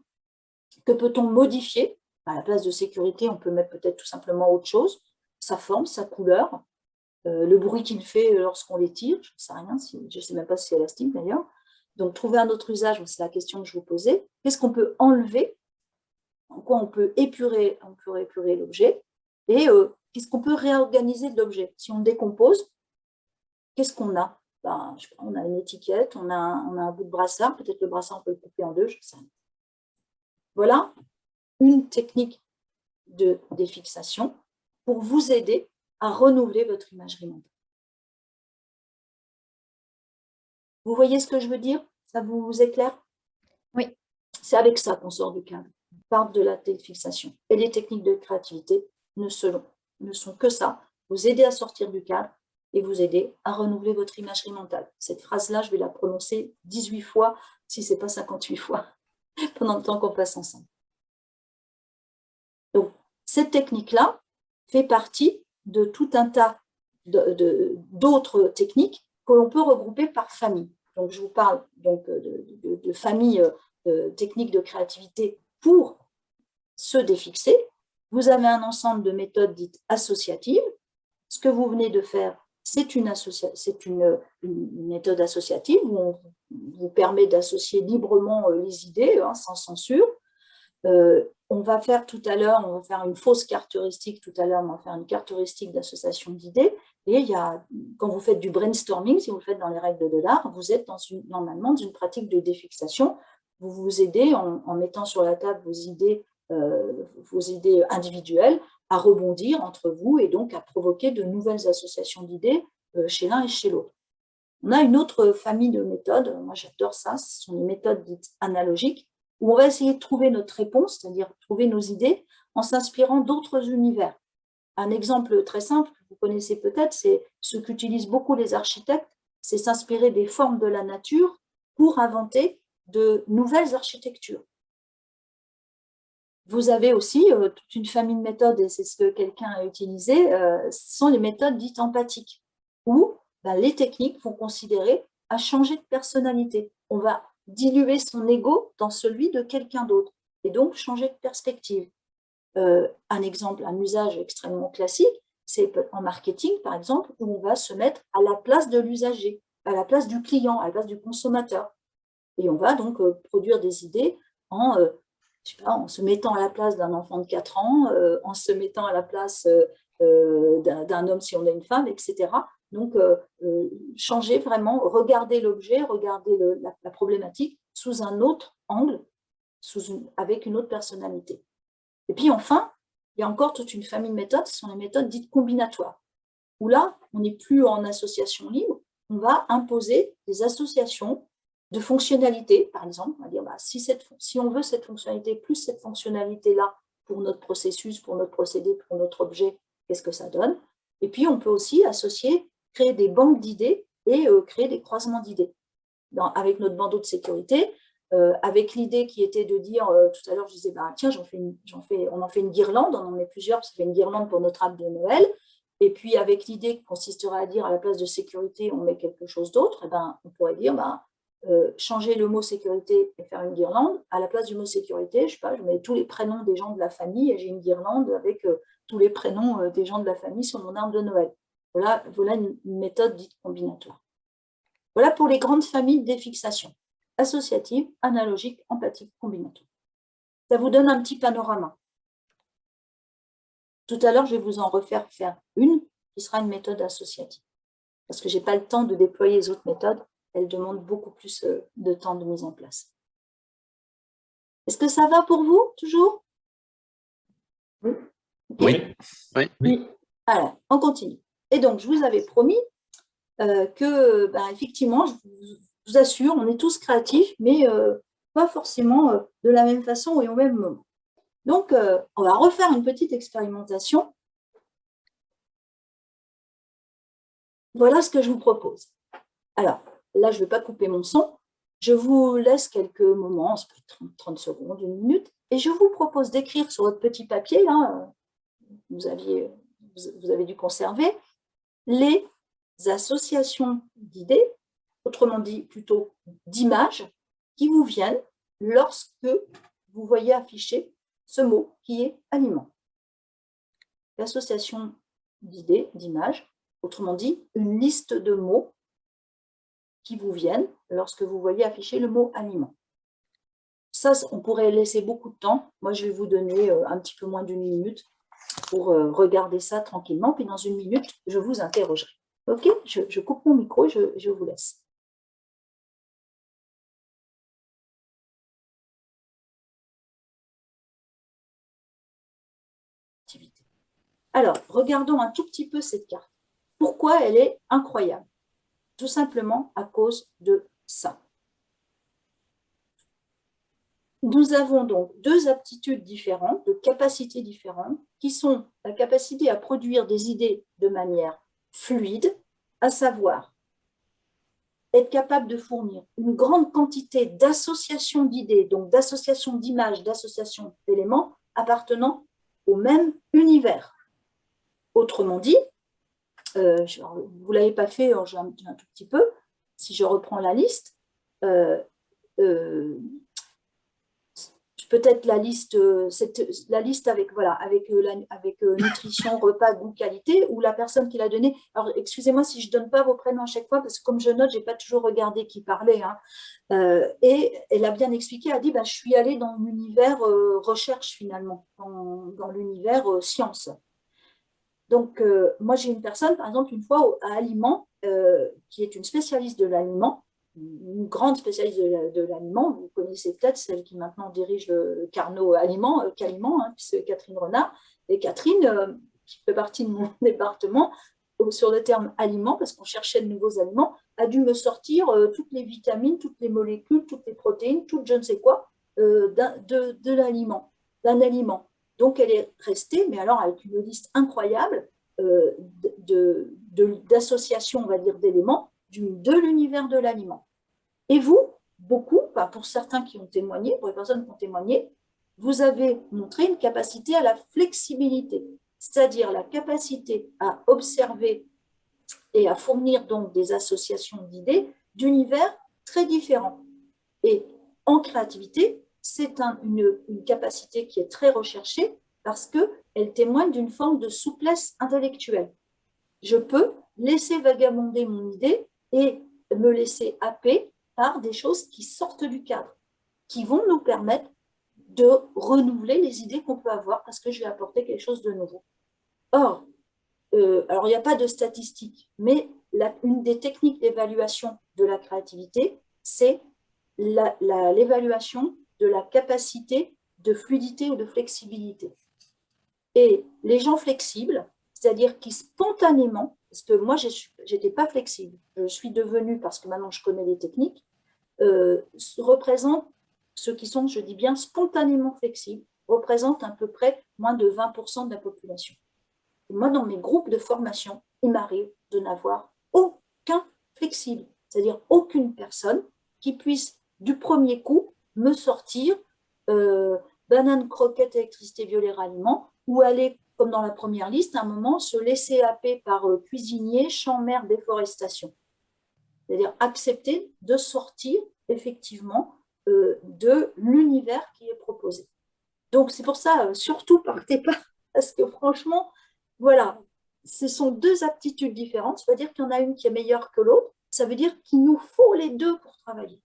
Que peut-on modifier? À la place de sécurité, on peut mettre peut-être tout simplement autre chose, sa forme, sa couleur, le bruit qu'il fait lorsqu'on les tire, je ne sais rien, je ne sais même pas si c'est élastique d'ailleurs. Donc, trouver un autre usage, c'est la question que je vous posais. Qu'est-ce qu'on peut enlever? En quoi on peut épurer l'objet? Et qu'est-ce qu'on peut réorganiser de l'objet? Si on le décompose, qu'est-ce qu'on a? On a une étiquette, on a un bout de brassard, peut-être le brassard, on peut le couper en deux, je ne sais rien. Voilà une technique de défixation pour vous aider à renouveler votre imagerie mentale. Vous voyez ce que je veux dire? Ça vous éclaire? Oui. C'est avec ça qu'on sort du cadre. On parle de la défixation. Et les techniques de créativité ne sont que ça, vous aider à sortir du cadre et vous aider à renouveler votre imagerie mentale. Cette phrase-là, je vais la prononcer 18 fois, si ce n'est pas 58 fois, pendant le temps qu'on passe ensemble. Donc, cette technique-là fait partie de tout un tas d'autres techniques que l'on peut regrouper par famille. Donc, je vous parle donc de famille techniques de créativité pour se défixer. Vous avez un ensemble de méthodes dites associatives. Ce que vous venez de faire, c'est une méthode associative où on vous permet d'associer librement les idées, sans censure. On va faire tout à l'heure, on va faire une fausse carte heuristique, tout à l'heure on va faire une carte heuristique d'association d'idées, et quand vous faites du brainstorming, si vous le faites dans les règles de l'art, vous êtes normalement dans une pratique de défixation, vous vous aidez en mettant sur la table vos idées individuelles à rebondir entre vous et donc à provoquer de nouvelles associations d'idées chez l'un et chez l'autre. On a une autre famille de méthodes, moi j'adore ça, ce sont les méthodes dites analogiques, où on va essayer de trouver notre réponse, c'est-à-dire trouver nos idées, en s'inspirant d'autres univers. Un exemple très simple, que vous connaissez peut-être, c'est ce qu'utilisent beaucoup les architectes, c'est s'inspirer des formes de la nature pour inventer de nouvelles architectures. Vous avez aussi toute une famille de méthodes, et c'est ce que quelqu'un a utilisé, ce sont les méthodes dites empathiques, où les techniques vont considérer à changer de personnalité. On va diluer son ego dans celui de quelqu'un d'autre et donc changer de perspective. Un exemple, un usage extrêmement classique, c'est en marketing par exemple, où on va se mettre à la place de l'usager, à la place du client, à la place du consommateur. Et on va donc produire des idées en je sais pas, en se mettant à la place d'un enfant de 4 ans, en se mettant à la place d'un homme si on a une femme, etc. Donc, changer vraiment, regarder l'objet, regarder la problématique sous un autre angle, avec une autre personnalité. Et puis enfin, il y a encore toute une famille de méthodes, ce sont les méthodes dites combinatoires, où là, on n'est plus en association libre, on va imposer des associations de fonctionnalités, par exemple, on va dire, si on veut cette fonctionnalité plus cette fonctionnalité-là pour notre processus, pour notre procédé, pour notre objet, qu'est-ce que ça donne? Et puis, on peut aussi associer, créer des banques d'idées et créer des croisements d'idées. Avec notre bandeau de sécurité, avec l'idée qui était de dire, tout à l'heure, je disais, tiens, on en fait une guirlande, on en met plusieurs, ça fait une guirlande pour notre arbre de Noël. Et puis, avec l'idée qui consisterait à dire, à la place de sécurité, on met quelque chose d'autre, eh ben, on pourrait dire, changer le mot sécurité et faire une guirlande. À la place du mot sécurité, je ne sais pas, je mets tous les prénoms des gens de la famille et j'ai une guirlande avec tous les prénoms des gens de la famille sur mon arbre de Noël. Voilà une méthode dite combinatoire. Voilà pour les grandes familles des fixations: associative, analogique, empathique, combinatoire. Ça vous donne un petit panorama. Tout à l'heure, je vais vous en refaire faire une qui sera une méthode associative. Parce que je n'ai pas le temps de déployer les autres méthodes. Elles demandent beaucoup plus de temps de mise en place. Est-ce que ça va pour vous, toujours? Oui. Okay. Oui. Alors, on continue. Et donc, je vous avais promis que, effectivement, je vous assure, on est tous créatifs, mais pas forcément de la même façon et au même moment. Donc, on va refaire une petite expérimentation. Voilà ce que je vous propose. Alors, là, je ne vais pas couper mon son. Je vous laisse quelques moments, ça peut être 30 secondes, 1 minute, et je vous propose d'écrire sur votre petit papier, là, vous avez dû conserver, les associations d'idées, autrement dit plutôt d'images, qui vous viennent lorsque vous voyez afficher ce mot qui est aliment. L'association d'idées, d'images, autrement dit une liste de mots qui vous viennent lorsque vous voyez afficher le mot aliment. Ça, on pourrait laisser beaucoup de temps. Moi, je vais vous donner un petit peu moins d'1 minute pour regarder ça tranquillement. Puis dans 1 minute, je vous interrogerai. OK? Je coupe mon micro et je vous laisse. Alors, regardons un tout petit peu cette carte. Pourquoi elle est incroyable? Tout simplement à cause de ça. Nous avons donc 2 aptitudes différentes, 2 capacités différentes, qui sont la capacité à produire des idées de manière fluide, à savoir être capable de fournir une grande quantité d'associations d'idées, donc d'associations d'images, d'associations d'éléments appartenant au même univers. Autrement dit, vous ne l'avez pas fait, j'ai un tout petit peu, si je reprends la liste, peut-être la liste avec, voilà, avec nutrition, repas, goût, qualité, ou la personne qui l'a donné. Alors, excusez-moi si je ne donne pas vos prénoms à chaque fois, parce que comme je note, je n'ai pas toujours regardé qui parlait. Hein. Et elle a bien expliqué, elle a dit, je suis allée dans l'univers recherche, finalement, dans l'univers science. Donc, moi, j'ai une personne, par exemple, une fois à Aliment, qui est une spécialiste de l'aliment, une grande spécialiste de l'aliment. Vous connaissez peut-être celle qui maintenant dirige le Carnot Aliment, Caliment, hein, c'est Catherine Renard. Et Catherine, qui fait partie de mon département, sur le terme aliment, parce qu'on cherchait de nouveaux aliments, a dû me sortir toutes les vitamines, toutes les molécules, toutes les protéines, tout je ne sais quoi, de l'aliment, d'un aliment. Donc, elle est restée, mais alors avec une liste incroyable d'associations, on va dire, d'éléments de l'univers de l'aliment. Et vous, beaucoup, pour certains qui ont témoigné, pour les personnes qui ont témoigné, vous avez montré une capacité à la flexibilité, c'est-à-dire la capacité à observer et à fournir donc des associations d'idées d'univers très différents. Et en créativité, c'est une capacité qui est très recherchée parce qu'elle témoigne d'une forme de souplesse intellectuelle. Je peux laisser vagabonder mon idée et me laisser happer par des choses qui sortent du cadre, qui vont nous permettre de renouveler les idées qu'on peut avoir parce que je vais apporter quelque chose de nouveau. Or, alors il n'y a pas de statistiques, mais une des techniques d'évaluation de la créativité, c'est l'évaluation de la capacité de fluidité ou de flexibilité. Et les gens flexibles, c'est-à-dire qui spontanément, parce que moi, je n'étais pas flexible, je suis devenue, parce que maintenant je connais les techniques, représentent ceux qui sont, je dis bien, spontanément flexibles, représentent à peu près moins de 20% de la population. Et moi, dans mes groupes de formation, il m'arrive de n'avoir aucun flexible, c'est-à-dire aucune personne qui puisse du premier coup me sortir banane, croquette, électricité, violet, ralliement, ou aller, comme dans la première liste, à un moment, se laisser happer par cuisinier, champ, mer, déforestation. C'est-à-dire accepter de sortir effectivement de l'univers qui est proposé. Donc c'est pour ça, surtout partez pas, parce que franchement, voilà, ce sont deux aptitudes différentes. Ça veut dire qu'il y en a une qui est meilleure que l'autre. Ça veut dire qu'il nous faut les deux pour travailler.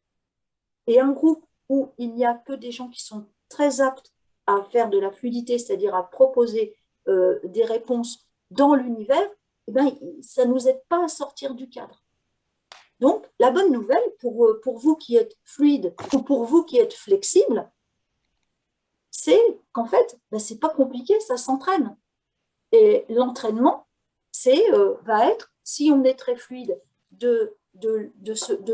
Et un groupe où il n'y a que des gens qui sont très aptes à faire de la fluidité, c'est-à-dire à proposer des réponses dans l'univers, eh ben, ça ne nous aide pas à sortir du cadre. Donc, la bonne nouvelle pour vous qui êtes fluide ou pour vous qui êtes flexible, c'est qu'en fait, ben, ce n'est pas compliqué, ça s'entraîne. Et l'entraînement, va être, si on est très fluide, d'accepter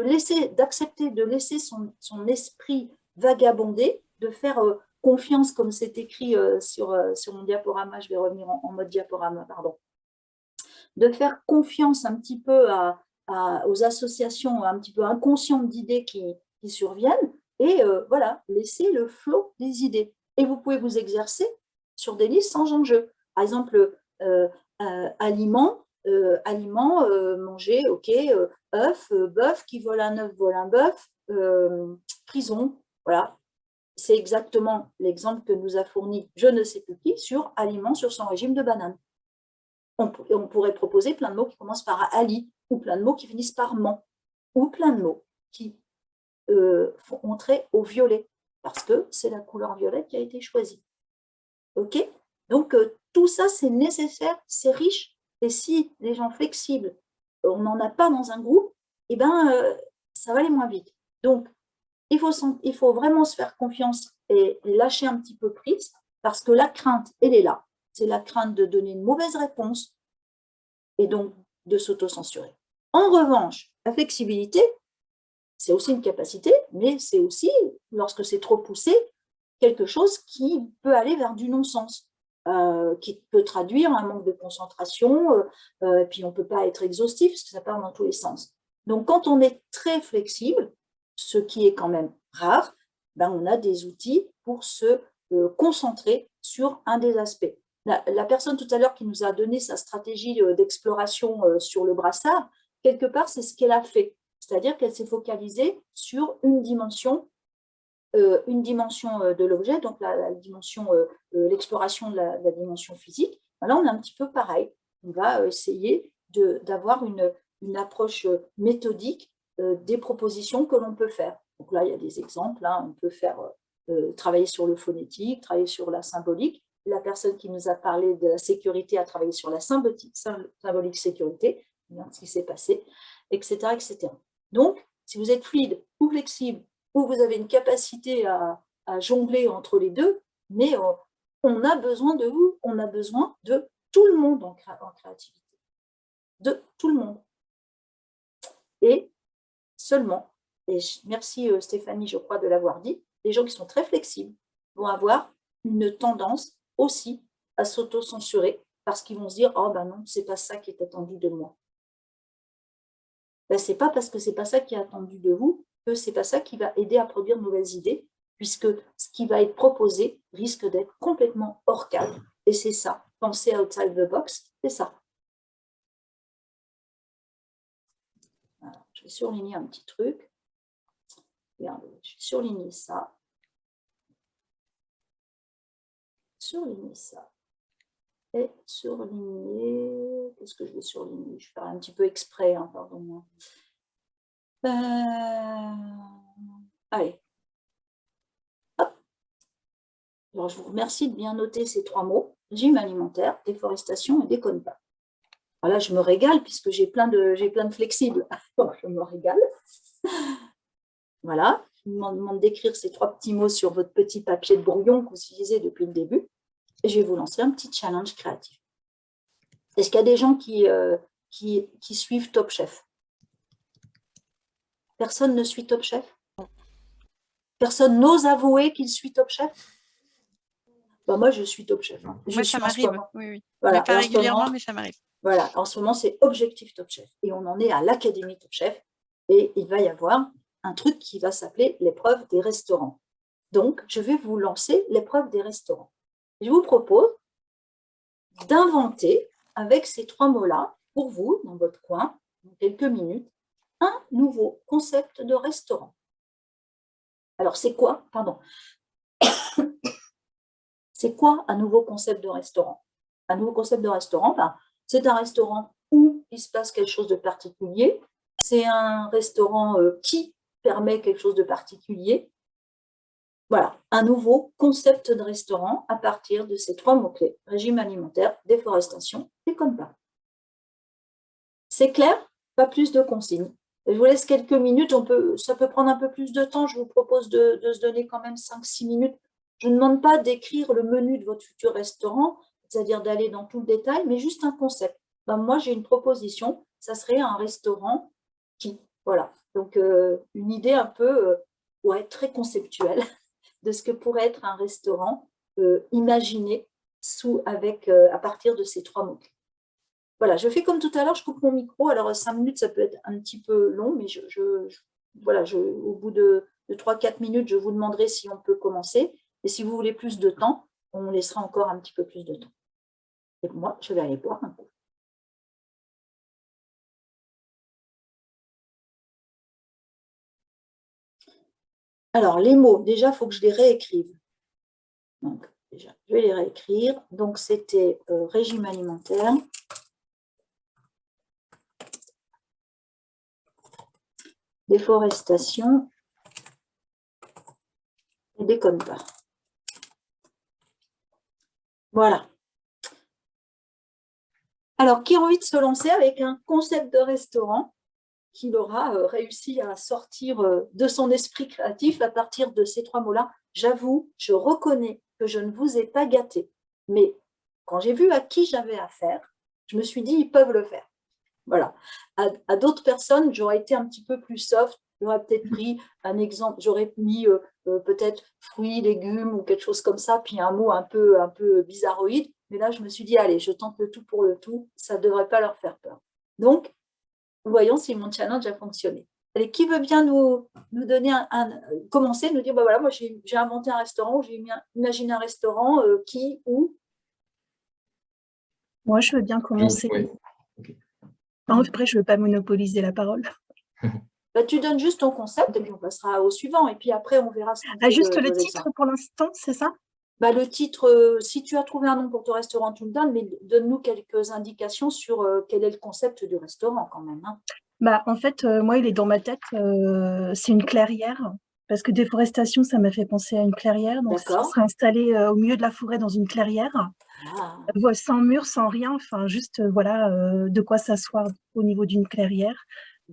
de laisser son esprit vagabonder, de faire confiance, comme c'est écrit sur mon diaporama, je vais revenir en mode diaporama, pardon, de faire confiance un petit peu aux associations un petit peu inconscientes d'idées qui surviennent, et voilà, laisser le flot des idées. Et vous pouvez vous exercer sur des listes sans enjeu. Par exemple, aliments, manger, ok, œuf, bœuf, qui vole un œuf, vole un bœuf, prison, voilà. C'est exactement l'exemple que nous a fourni je ne sais plus qui sur aliments sur son régime de banane. On pourrait proposer plein de mots qui commencent par ali, ou plein de mots qui finissent par man, ou plein de mots qui ont trait au violet, parce que c'est la couleur violette qui a été choisie. Ok? Donc, tout ça, c'est nécessaire, c'est riche, et si les gens flexibles, on n'en a pas dans un groupe, eh ben, ça va aller moins vite. Donc, il faut vraiment se faire confiance et lâcher un petit peu prise, parce que la crainte, elle est là. C'est la crainte de donner une mauvaise réponse et donc de s'auto-censurer. En revanche, la flexibilité, c'est aussi une capacité, mais c'est aussi, lorsque c'est trop poussé, quelque chose qui peut aller vers du non-sens, qui peut traduire un manque de concentration, et puis on ne peut pas être exhaustif, parce que ça part dans tous les sens. Donc, quand on est très flexible, ce qui est quand même rare, ben, on a des outils pour se concentrer sur un des aspects. La personne tout à l'heure qui nous a donné sa stratégie d'exploration sur le brassard, quelque part, c'est ce qu'elle a fait. C'est-à-dire qu'elle s'est focalisée sur une dimension de l'objet, donc l'exploration de la dimension physique. Là, on est un petit peu pareil. On va essayer d'avoir une approche méthodique des propositions que l'on peut faire. Donc là, il y a des exemples. Hein. On peut travailler sur le phonétique, travailler sur la symbolique. La personne qui nous a parlé de la sécurité a travaillé sur la symbolique sécurité, ce qui s'est passé, etc., etc. Donc, si vous êtes fluide ou flexible, ou vous avez une capacité à jongler entre les deux, mais on a besoin de vous, on a besoin de tout le monde en créativité, de tout le monde. Et seulement, et merci Stéphanie, je crois, de l'avoir dit, les gens qui sont très flexibles vont avoir une tendance aussi à s'auto-censurer parce qu'ils vont se dire « Oh ben non, c'est pas ça qui est attendu de moi ». Ben, c'est pas parce que c'est pas ça qui est attendu de vous que c'est pas ça qui va aider à produire de nouvelles idées, puisque ce qui va être proposé risque d'être complètement hors cadre. Et c'est ça, penser outside the box, c'est ça. Alors, je vais surligner un petit truc. Regardez, je vais surligner ça. Surligner ça. Et surligner... Qu'est-ce que je vais surligner? Je vais faire un petit peu exprès, hein, pardon-moi. Allez. Hop. Alors, je vous remercie de bien noter ces 3 mots, régime alimentaire, déforestation et déconne pas. Voilà, je me régale puisque j'ai plein de flexibles. Donc, je me régale. Voilà, je vous demande d'écrire ces 3 petits mots sur votre petit papier de brouillon que vous utilisez depuis le début. Et je vais vous lancer un petit challenge créatif. Est-ce qu'il y a des gens qui suivent Top Chef? Personne ne suit Top Chef? Personne n'ose avouer qu'il suit Top Chef? Ben, moi, je suis Top Chef. Hein. Moi, ça m'arrive. Oui, oui. Voilà. Pas régulièrement, mais ça m'arrive. Voilà, en ce moment, c'est Objectif Top Chef. Et on en est à l'Académie Top Chef. Et il va y avoir un truc qui va s'appeler l'épreuve des restaurants. Donc, je vais vous lancer l'épreuve des restaurants. Je vous propose d'inventer, avec ces 3 mots-là, pour vous, dans votre coin, dans quelques minutes, un nouveau concept de restaurant. Alors, c'est quoi? Pardon. C'est quoi un nouveau concept de restaurant? Un nouveau concept de restaurant, c'est un restaurant où il se passe quelque chose de particulier. C'est un restaurant qui permet quelque chose de particulier. Voilà, un nouveau concept de restaurant à partir de ces 3 mots-clés. Régime alimentaire, déforestation, déconne pas. C'est clair? Pas plus de consignes. Je vous laisse quelques minutes, ça peut prendre un peu plus de temps. Je vous propose de se donner quand même 5-6 minutes. Je ne demande pas d'écrire le menu de votre futur restaurant, c'est-à-dire d'aller dans tout le détail, mais juste un concept. Moi, j'ai une proposition, ça serait un restaurant qui, voilà. Donc, une idée un peu très conceptuelle de ce que pourrait être un restaurant imaginé à partir de ces 3 mots-clés. Voilà, je fais comme tout à l'heure, je coupe mon micro. Alors, 5 minutes, ça peut être un petit peu long, mais au bout de 3-4 minutes, je vous demanderai si on peut commencer. Et si vous voulez plus de temps, on laissera encore un petit peu plus de temps. Et moi, je vais aller boire un coup. Alors, les mots, déjà, il faut que je les réécrive. Donc, déjà, je vais les réécrire. Donc, c'était régime alimentaire. Déforestation et déconne pas. Voilà. Alors, qui a envie de se lancer avec un concept de restaurant qu'il aura réussi à sortir de son esprit créatif à partir de ces 3 mots-là? J'avoue, je reconnais que je ne vous ai pas gâté. Mais quand j'ai vu à qui j'avais affaire, je me suis dit, ils peuvent le faire. Voilà. À d'autres personnes, j'aurais été un petit peu plus soft. J'aurais peut-être pris un exemple, j'aurais mis peut-être fruits, légumes ou quelque chose comme ça, puis un mot un peu bizarroïde. Mais là, je me suis dit, allez, je tente le tout pour le tout. Ça ne devrait pas leur faire peur. Donc, voyons si mon challenge a fonctionné. Allez, qui veut bien nous donner commencer, nous dire, voilà, moi j'ai inventé un restaurant, j'ai imaginé un restaurant, qui, où? Moi, je veux bien commencer. Oui. Okay. Après, je ne veux pas monopoliser la parole. Tu donnes juste ton concept et puis on passera au suivant. Et puis après, on verra. Juste le titre pour l'instant, c'est ça? Le titre, si tu as trouvé un nom pour ton restaurant, tu me donnes, mais donne-nous quelques indications sur quel est le concept du restaurant quand même. Hein. En fait, moi, il est dans ma tête. C'est une clairière. Parce que déforestation, ça m'a fait penser à une clairière. Donc, ça serait installé au milieu de la forêt dans une clairière. Sans mur, sans rien. Enfin, juste, de quoi s'asseoir au niveau d'une clairière.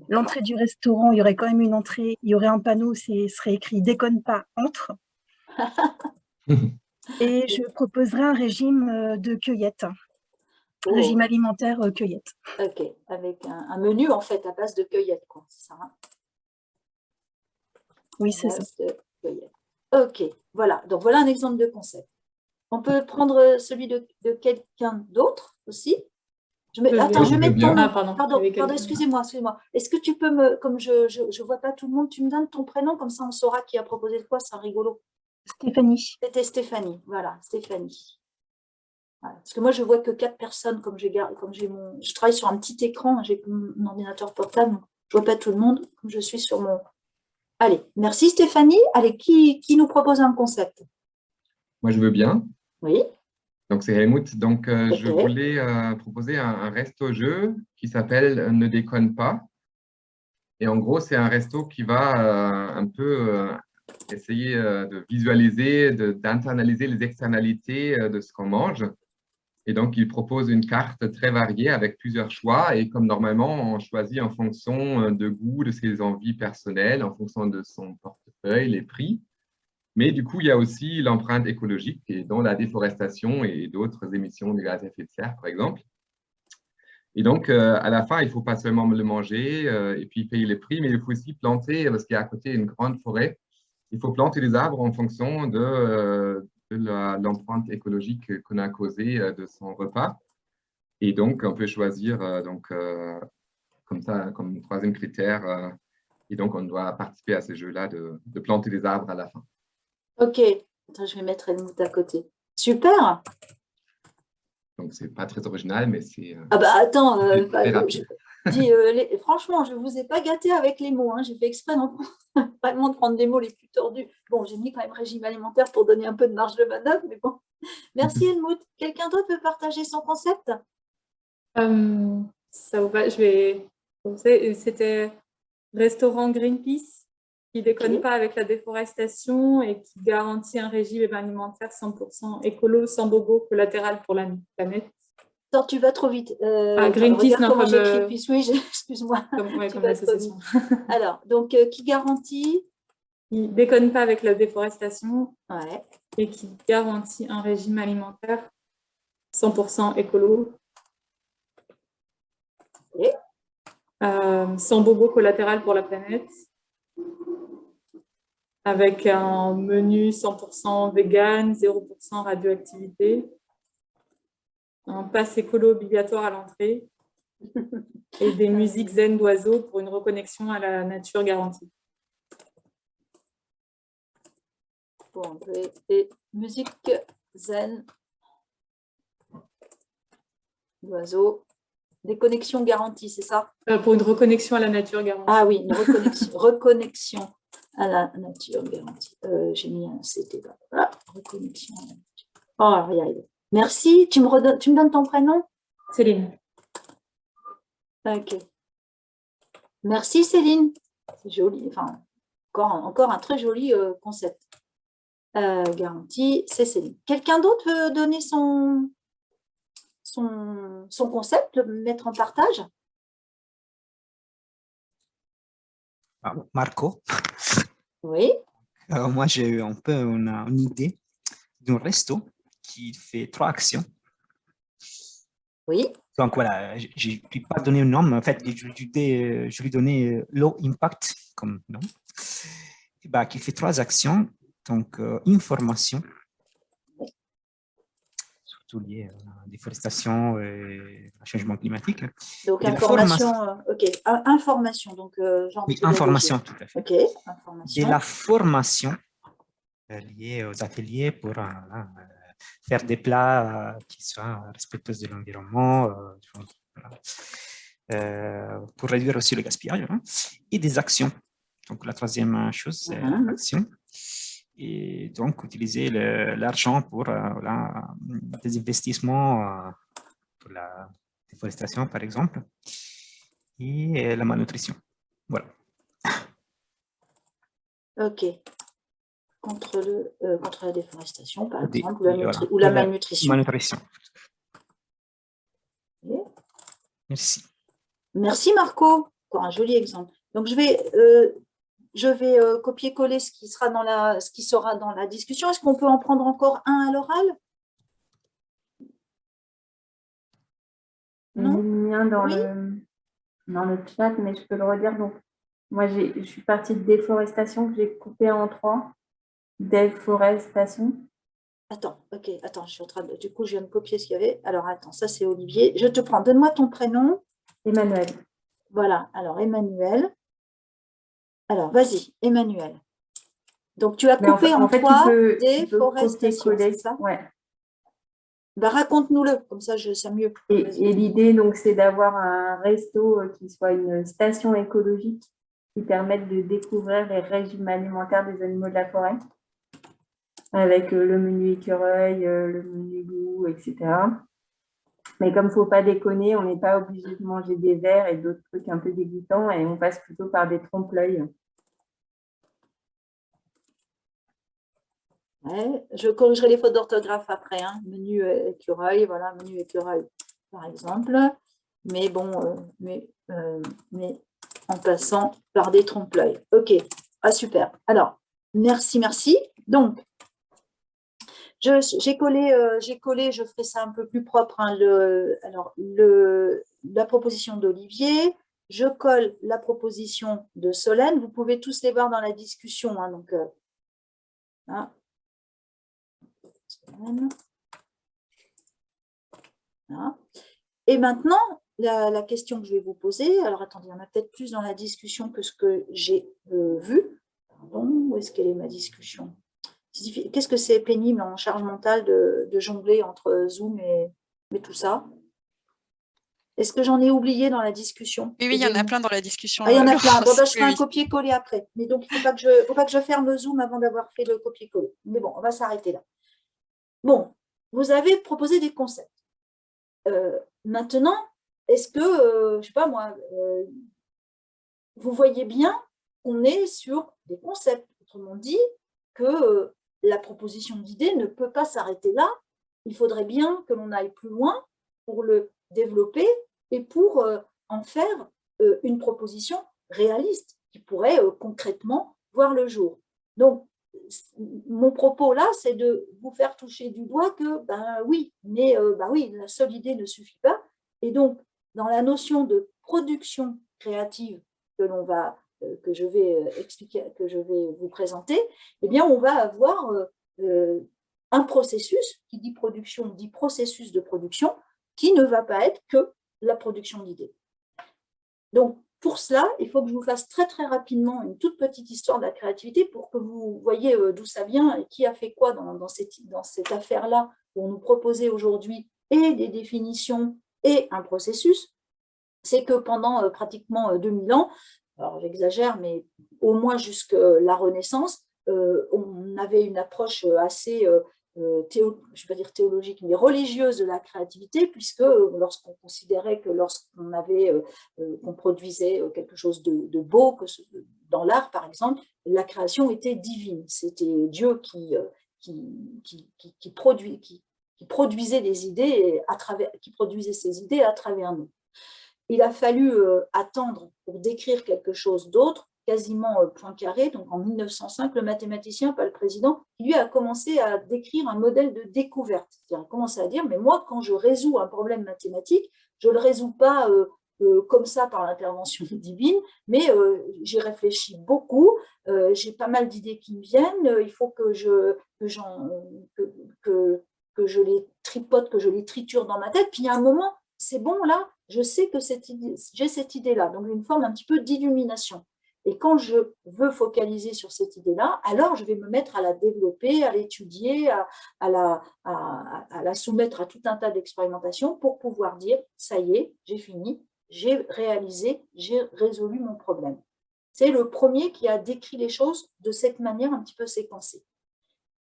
L'entrée du restaurant, il y aurait quand même une entrée. Il y aurait un panneau, serait écrit « Déconne pas, entre ». Et je proposerais un régime de cueillette. Régime alimentaire cueillette. Ok, avec un menu en fait à base de cueillette, quoi. C'est ça, hein? Oui, c'est ça. Ok, voilà. Donc voilà un exemple de concept. On peut prendre celui de quelqu'un d'autre aussi. Attends, je vais mettre ton nom. Pardon, excusez-moi. Est-ce que tu peux comme je ne vois pas tout le monde, tu me donnes ton prénom, comme ça on saura qui a proposé de quoi, c'est rigolo. Stéphanie. C'était Stéphanie, voilà, Stéphanie. Voilà. Parce que moi, je vois que 4 personnes, je travaille sur un petit écran, j'ai mon ordinateur portable, donc je ne vois pas tout le monde, comme je suis sur mon... Allez, merci Stéphanie. Allez, qui nous propose un concept? Moi, je veux bien. Oui. Donc, c'est Helmut. Donc, je voulais proposer un resto-jeu qui s'appelle « Ne déconne pas ». Et en gros, c'est un resto qui va un peu essayer de visualiser, d'internaliser les externalités de ce qu'on mange. Et donc, il propose une carte très variée avec plusieurs choix. Et comme normalement, on choisit en fonction de goût, de ses envies personnelles, en fonction de son portefeuille, les prix. Mais du coup, il y a aussi l'empreinte écologique, et dont la déforestation et d'autres émissions de gaz à effet de serre, par exemple. Et donc, à la fin, il ne faut pas seulement le manger et puis payer les prix, mais il faut aussi planter, parce qu'il y a à côté une grande forêt. Il faut planter des arbres en fonction de l'empreinte écologique qu'on a causée de son repas. Et donc, on peut choisir comme ça, comme troisième critère. Et donc, on doit participer à ce jeu-là de planter des arbres à la fin. Ok, attends, je vais mettre Helmut à côté. Super. Donc, ce n'est pas très original, mais c'est Ah bah attends, très rapide. franchement, je ne vous ai pas gâté avec les mots. Hein. J'ai fait exprès vraiment de prendre des mots les plus tordus. Bon, j'ai mis quand même régime alimentaire pour donner un peu de marge de manœuvre, mais bon. Merci Helmut. Quelqu'un d'autre peut partager son concept? Ça vous va, je vais... C'était restaurant Greenpeace, qui ne déconne pas avec la déforestation et qui garantit un régime alimentaire 100% écolo, sans bobo collatéral pour la planète. Attends, tu vas trop vite. Greenpeace, non, comment j'écris. Oui, excuse-moi. Comme l'association. Alors, donc, qui garantit? Qui ne déconne pas avec la déforestation ouais. Et qui garantit un régime alimentaire 100% écolo. Okay. Sans bobo collatéral pour la planète. Avec un menu 100% vegan, 0% radioactivité. Un pass écolo obligatoire à l'entrée et des musiques zen d'oiseaux pour une reconnexion à la nature garantie. Bon, et musique zen d'oiseaux, des connexions garanties, c'est ça? Pour une reconnexion à la nature garantie. Ah oui, une reconnexion à la nature garantie. J'ai mis un CT là. Voilà, reconnexion à la nature. Oh, regarde. Merci. Tu me donnes ton prénom? Céline. Ok. Merci Céline. C'est joli. Enfin, encore un très joli concept. Garantie, c'est Céline. Quelqu'un d'autre veut donner son concept, le mettre en partage? Marco. Oui. Moi, j'ai eu un peu une idée d'un resto qui fait 3 actions. Oui. Donc voilà, je ne peux pas donner un nom, mais en fait, je lui donnais low impact comme nom, et bah, qui fait 3 actions. Donc, information, surtout liée à la déforestation et au changement climatique. Donc, information, ok. Information, donc genre oui, information, tout à fait. Ok, information. De la formation liée aux ateliers pour faire des plats qui soient respectueux de l'environnement, pour réduire aussi le gaspillage, hein, et des actions. Donc, la troisième chose, c'est l'action. Et donc, utiliser l'argent pour des investissements pour la déforestation, par exemple, et la malnutrition. Voilà. Ok. Contre la déforestation, par exemple, voilà. ou la malnutrition. Malnutrition. Okay. Merci. Merci Marco. Encore un joli exemple. Donc, je vais copier-coller ce qui sera dans la discussion. Est-ce qu'on peut en prendre encore un à l'oral? Non. Il y a dans le chat, mais je peux le redire. Donc, moi, je suis partie de déforestation que j'ai coupé en 3. Déforestation. Attends, ok, attends, je suis en train de... Du coup, je viens de copier ce qu'il y avait. Alors, attends, ça, c'est Olivier. Je te prends. Donne-moi ton prénom. Emmanuel. Voilà, alors Emmanuel. Alors, vas-y, Emmanuel. Donc, tu as coupé en 3 déforestation, c'est ça? Ouais. Bah, raconte-nous-le, comme ça, ça mieux. Et l'idée, donc, c'est d'avoir un resto qui soit une station écologique qui permette de découvrir les régimes alimentaires des animaux de la forêt, avec le menu écureuil, le menu loup, etc. Mais comme il ne faut pas déconner, on n'est pas obligé de manger des vers et d'autres trucs un peu dégoûtants et on passe plutôt par des trompe-l'œil. Ouais, je corrigerai les fautes d'orthographe après, hein. Menu écureuil, voilà, menu écureuil, par exemple. Mais bon, mais en passant par des trompe-l'œil. OK, ah, super. Alors, merci, merci. Donc, j'ai collé, je ferai ça un peu plus propre, hein, la proposition d'Olivier. Je colle la proposition de Solène. Vous pouvez tous les voir dans la discussion, hein, donc, hein. Voilà. Et maintenant, la question que je vais vous poser, alors attendez, il y en a peut-être plus dans la discussion que ce que j'ai vu. Pardon, où est-ce qu'elle est ma discussion? Qu'est-ce que c'est pénible en charge mentale de jongler entre Zoom et tout ça? Est-ce que j'en ai oublié dans la discussion? Oui, il y en a plein dans la discussion. Ah, il y en a plein. Bon, ben, je ferai Oui, un copier-coller après. Mais donc, il ne faut pas que je ferme le Zoom avant d'avoir fait le copier-coller. Mais bon, on va s'arrêter là. Bon, vous avez proposé des concepts. Maintenant, est-ce que, je ne sais pas moi, vous voyez bien qu'on est sur des concepts. Autrement dit, que la proposition d'idée ne peut pas s'arrêter là. Il faudrait bien que l'on aille plus loin pour le développer et pour en faire une proposition réaliste qui pourrait concrètement voir le jour. Donc, mon propos là, c'est de vous faire toucher du doigt que, ben oui, mais ben oui, la seule idée ne suffit pas. Et donc, dans la notion de production créative que je vais expliquer, que je vais vous présenter, eh bien, on va avoir un processus, qui dit production, dit processus de production, qui ne va pas être que la production d'idées. Donc, pour cela, il faut que je vous fasse très très rapidement une toute petite histoire de la créativité pour que vous voyez d'où ça vient et qui a fait quoi dans cette affaire-là pour nous proposer aujourd'hui et des définitions et un processus. C'est que pendant pratiquement 2000 ans, alors j'exagère, mais au moins jusqu'à la Renaissance, on avait une approche assez, je ne vais pas dire théologique, mais religieuse de la créativité, puisque lorsqu'on considérait que qu'on produisait quelque chose de beau, dans l'art par exemple, la création était divine. C'était Dieu qui produisait des idées, qui produisait ses idées à travers nous. Il a fallu attendre pour décrire quelque chose d'autre, quasiment Poincaré, donc en 1905, le mathématicien, pas le président, qui lui a commencé à décrire un modèle de découverte. Il a commencé à dire, mais moi, quand je résous un problème mathématique, je ne le résous pas comme ça par l'intervention divine, mais j'y réfléchis beaucoup, j'ai pas mal d'idées qui me viennent, il faut que je les tripote, que je les triture dans ma tête, puis il y a un moment, c'est bon, là, je sais que j'ai cette idée-là, donc une forme un petit peu d'illumination. Et quand je veux focaliser sur cette idée-là, alors je vais me mettre à la développer, à l'étudier, à la soumettre à tout un tas d'expérimentations pour pouvoir dire, ça y est, j'ai fini, j'ai réalisé, j'ai résolu mon problème. C'est le premier qui a décrit les choses de cette manière un petit peu séquencée.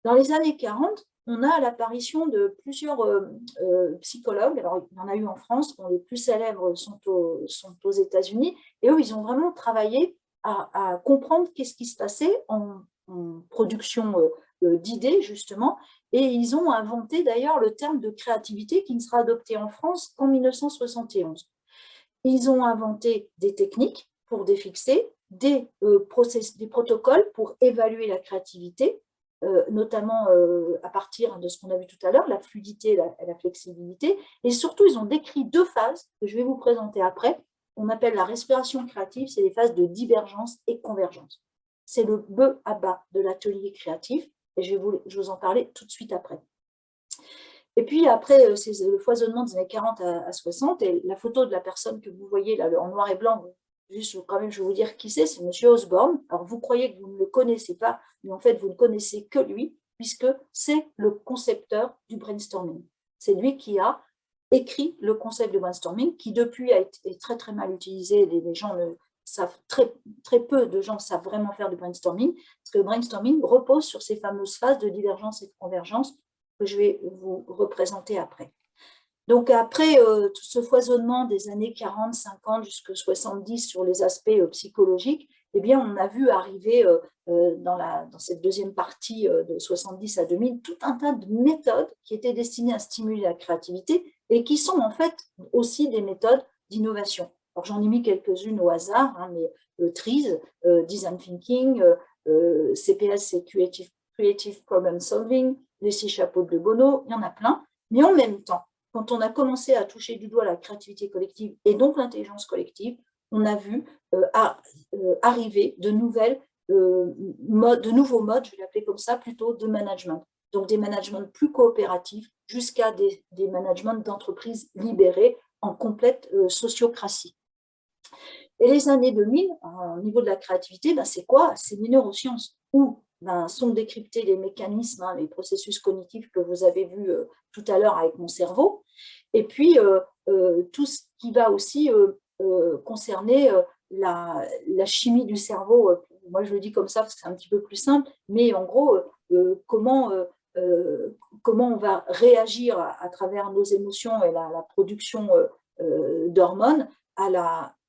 Dans les années 40, on a l'apparition de plusieurs psychologues. Alors, il y en a eu en France, dont les plus célèbres sont aux États-Unis, et eux, ils ont vraiment travaillé à comprendre qu'est-ce qui se passait en production d'idées, justement, et ils ont inventé d'ailleurs le terme de créativité qui ne sera adopté en France qu'en 1971. Ils ont inventé des techniques pour défixer, des protocoles pour évaluer la créativité, notamment à partir de ce qu'on a vu tout à l'heure, la fluidité et la flexibilité. Et surtout, ils ont décrit deux phases que je vais vous présenter après. On appelle la respiration créative, c'est les phases de divergence et convergence. C'est le B à bas de l'atelier créatif, et je vais vous en parler tout de suite après. Et puis après, c'est le foisonnement des années 40 à 60, et la photo de la personne que vous voyez là, en noir et blanc, juste quand même, je vais vous dire qui c'est M. Osborne. Alors, vous croyez que vous ne le connaissez pas, mais en fait, vous ne connaissez que lui, puisque c'est le concepteur du brainstorming. C'est lui qui a écrit le concept de brainstorming, qui depuis est très très mal utilisé. Les gens savent, très peu de gens savent vraiment faire du brainstorming, parce que le brainstorming repose sur ces fameuses phases de divergence et de convergence que je vais vous représenter après. Donc après tout ce foisonnement des années 40, 50 jusqu'à 70 sur les aspects psychologiques, eh bien, on a vu arriver dans cette deuxième partie de 70 à 2000 tout un tas de méthodes qui étaient destinées à stimuler la créativité et qui sont en fait aussi des méthodes d'innovation. Alors, j'en ai mis quelques-unes au hasard, hein, mais TRIZ, Design Thinking, CPS, c'est Creative Problem Solving, les 6 chapeaux de Bono, il y en a plein. Mais en même temps, quand on a commencé à toucher du doigt la créativité collective et donc l'intelligence collective, on a vu arriver de nouveaux modes, je vais l'appeler comme ça, plutôt de management. Donc des managements plus coopératifs jusqu'à des managements d'entreprises libérées en complète sociocratie. Et les années 2000, au niveau de la créativité, ben, c'est quoi? C'est les neurosciences, où sont décryptés les mécanismes, hein, les processus cognitifs que vous avez vus tout à l'heure avec mon cerveau, et puis tout ce qui va aussi concerner la chimie du cerveau. Moi, je le dis comme ça parce que c'est un petit peu plus simple, mais en gros, comment on va réagir à travers nos émotions et la production d'hormones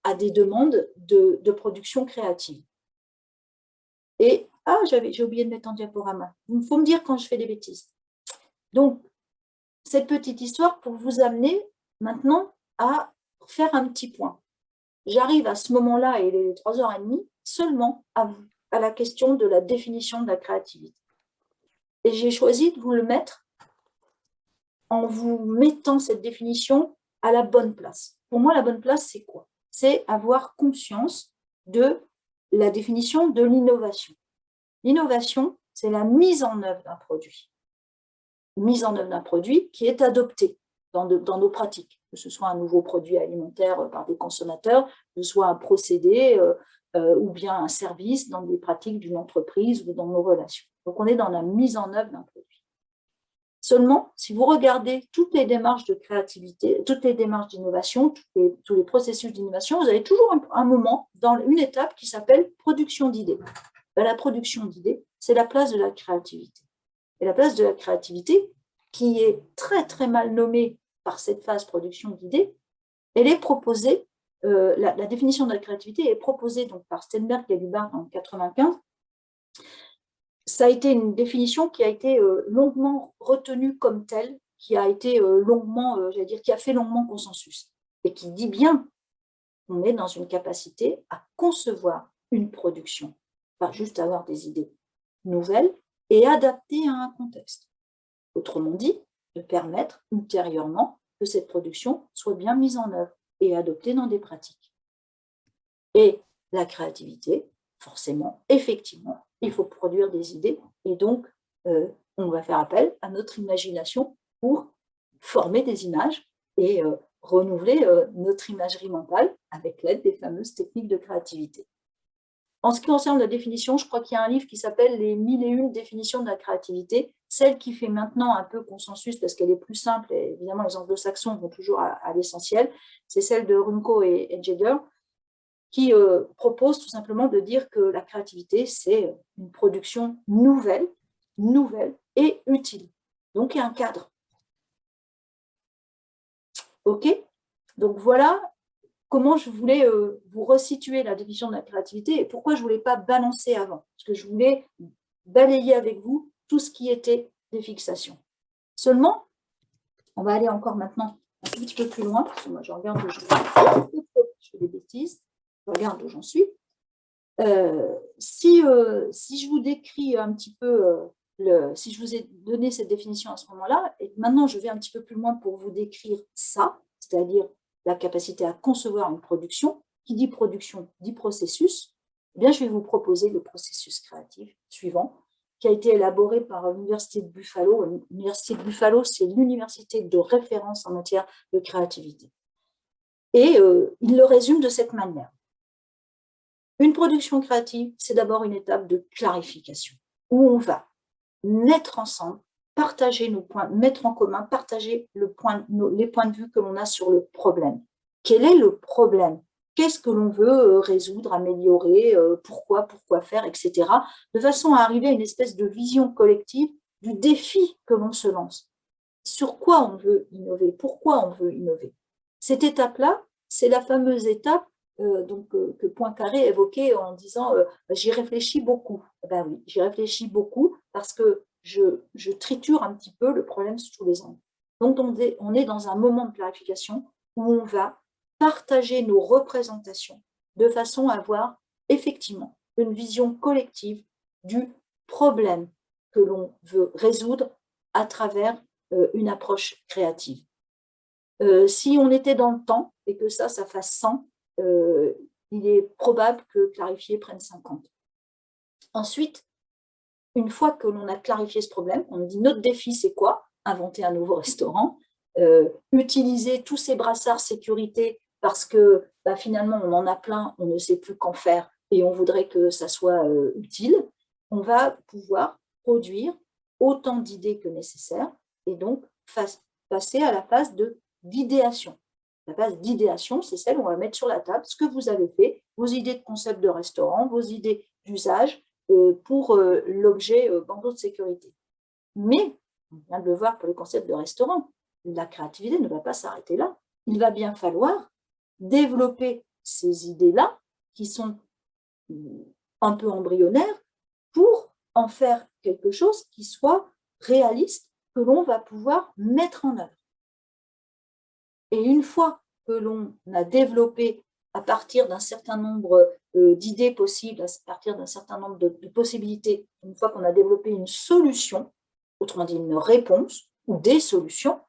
à des demandes de production créative. Et, j'ai oublié de mettre en diaporama. Il faut me dire quand je fais des bêtises. Donc, cette petite histoire pour vous amener maintenant à faire un petit point. J'arrive à ce moment-là, et il est 3h30, seulement à la question de la définition de la créativité. Et j'ai choisi de vous le mettre en vous mettant cette définition à la bonne place. Pour moi, la bonne place, c'est quoi? C'est avoir conscience de la définition de l'innovation. L'innovation, c'est la mise en œuvre d'un produit. Mise en œuvre d'un produit qui est adopté dans nos pratiques, que ce soit un nouveau produit alimentaire par des consommateurs, que ce soit un procédé ou bien un service dans des pratiques d'une entreprise ou dans nos relations. Donc, on est dans la mise en œuvre d'un produit. Seulement, si vous regardez toutes les démarches de créativité, toutes les démarches d'innovation, tous les processus d'innovation, vous avez toujours un moment dans une étape qui s'appelle production d'idées. La production d'idées, c'est la place de la créativité. Et la place de la créativité, qui est très très mal nommée par cette phase production d'idées, elle est proposée, la définition de la créativité est proposée donc par Steinberg et Lubar en 1995. Ça a été une définition qui a été longuement retenue comme telle, qui a été qui a fait longuement consensus, et qui dit bien qu'on est dans une capacité à concevoir une production, pas juste avoir des idées nouvelles et adaptées à un contexte. Autrement dit, de permettre ultérieurement que cette production soit bien mise en œuvre et adoptée dans des pratiques. Et la créativité, forcément, effectivement, il faut produire des idées et donc on va faire appel à notre imagination pour former des images et renouveler notre imagerie mentale avec l'aide des fameuses techniques de créativité. En ce qui concerne la définition, je crois qu'il y a un livre qui s'appelle « Les 1001 définitions de la créativité ». Celle qui fait maintenant un peu consensus parce qu'elle est plus simple, et évidemment les anglo-saxons vont toujours à l'essentiel, c'est celle de Runco et Jäger, qui propose tout simplement de dire que la créativité, c'est une production nouvelle et utile. Donc, il y a un cadre. OK? Donc, voilà comment je voulais vous resituer la définition de la créativité et pourquoi je ne voulais pas balancer avant. Parce que je voulais balayer avec vous tout ce qui était des fixations. Seulement, on va aller encore maintenant un tout petit peu plus loin, parce que moi, je regarde où je fais des bêtises. Je regarde où j'en suis. Si je vous décris un petit peu, si je vous ai donné cette définition à ce moment-là, et maintenant je vais un petit peu plus loin pour vous décrire ça, c'est-à-dire la capacité à concevoir une production, qui dit production dit processus, eh bien, je vais vous proposer le processus créatif suivant, qui a été élaboré par l'Université de Buffalo. L'Université de Buffalo, c'est l'université de référence en matière de créativité. Et il le résume de cette manière. Une production créative, c'est d'abord une étape de clarification, où on va mettre ensemble, partager nos points, mettre en commun, partager les points de vue que l'on a sur le problème. Quel est le problème? Qu'est-ce que l'on veut résoudre, améliorer, pourquoi faire, etc. De façon à arriver à une espèce de vision collective du défi que l'on se lance. Sur quoi on veut innover? Pourquoi on veut innover? Cette étape-là, c'est la fameuse étape que Poincaré évoquait en disant j'y réfléchis beaucoup. Ben oui, j'y réfléchis beaucoup parce que je triture un petit peu le problème sous tous les angles. Donc, on est dans un moment de clarification où on va partager nos représentations de façon à avoir effectivement une vision collective du problème que l'on veut résoudre à travers une approche créative. Si on était dans le temps et que ça fasse 100, il est probable que clarifier prenne 50. Ensuite, une fois que l'on a clarifié ce problème, on dit notre défi c'est quoi? Inventer un nouveau restaurant, utiliser tous ces brassards sécurité parce que finalement on en a plein, on ne sait plus qu'en faire et on voudrait que ça soit utile. On va pouvoir produire autant d'idées que nécessaire et donc passer à la phase d'idéation. La phase d'idéation, c'est celle où on va mettre sur la table ce que vous avez fait, vos idées de concept de restaurant, vos idées d'usage pour l'objet bandeau de sécurité. Mais, on vient de le voir pour le concept de restaurant, la créativité ne va pas s'arrêter là. Il va bien falloir développer ces idées-là qui sont un peu embryonnaires pour en faire quelque chose qui soit réaliste, que l'on va pouvoir mettre en œuvre. Et une fois que l'on a développé à partir d'un certain nombre d'idées possibles, à partir d'un certain nombre de possibilités, une fois qu'on a développé une solution, autrement dit une réponse ou des solutions,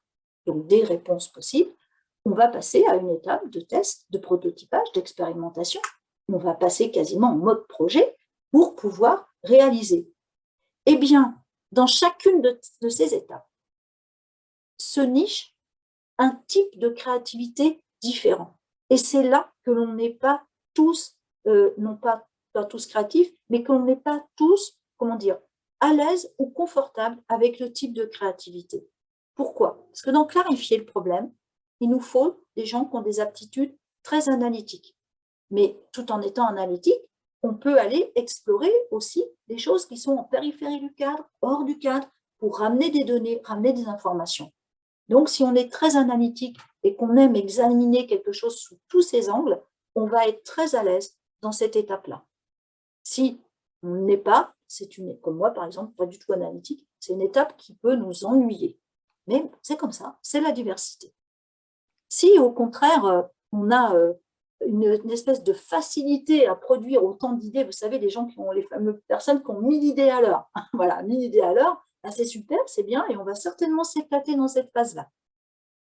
donc des réponses possibles, on va passer à une étape de test, de prototypage, d'expérimentation. On va passer quasiment en mode projet pour pouvoir réaliser. Eh bien, dans chacune de ces étapes, se niche un type de créativité différent. Et c'est là que l'on n'est pas tous, non pas tous créatifs, mais que l'on n'est pas tous, comment dire, à l'aise ou confortable avec le type de créativité. Pourquoi? Parce que dans clarifier le problème, il nous faut des gens qui ont des aptitudes très analytiques. Mais tout en étant analytique, on peut aller explorer aussi des choses qui sont en périphérie du cadre, hors du cadre, pour ramener des données, ramener des informations. Donc, si on est très analytique et qu'on aime examiner quelque chose sous tous ses angles, on va être très à l'aise dans cette étape-là. Si on n'est pas, comme moi par exemple, pas du tout analytique, c'est une étape qui peut nous ennuyer. Mais c'est comme ça, c'est la diversité. Si au contraire, on a une espèce de facilité à produire autant d'idées, vous savez, les gens qui ont les fameuses personnes qui ont 1000 idées à l'heure, voilà, 1000 idées à l'heure, c'est super, c'est bien, et on va certainement s'éclater dans cette phase-là.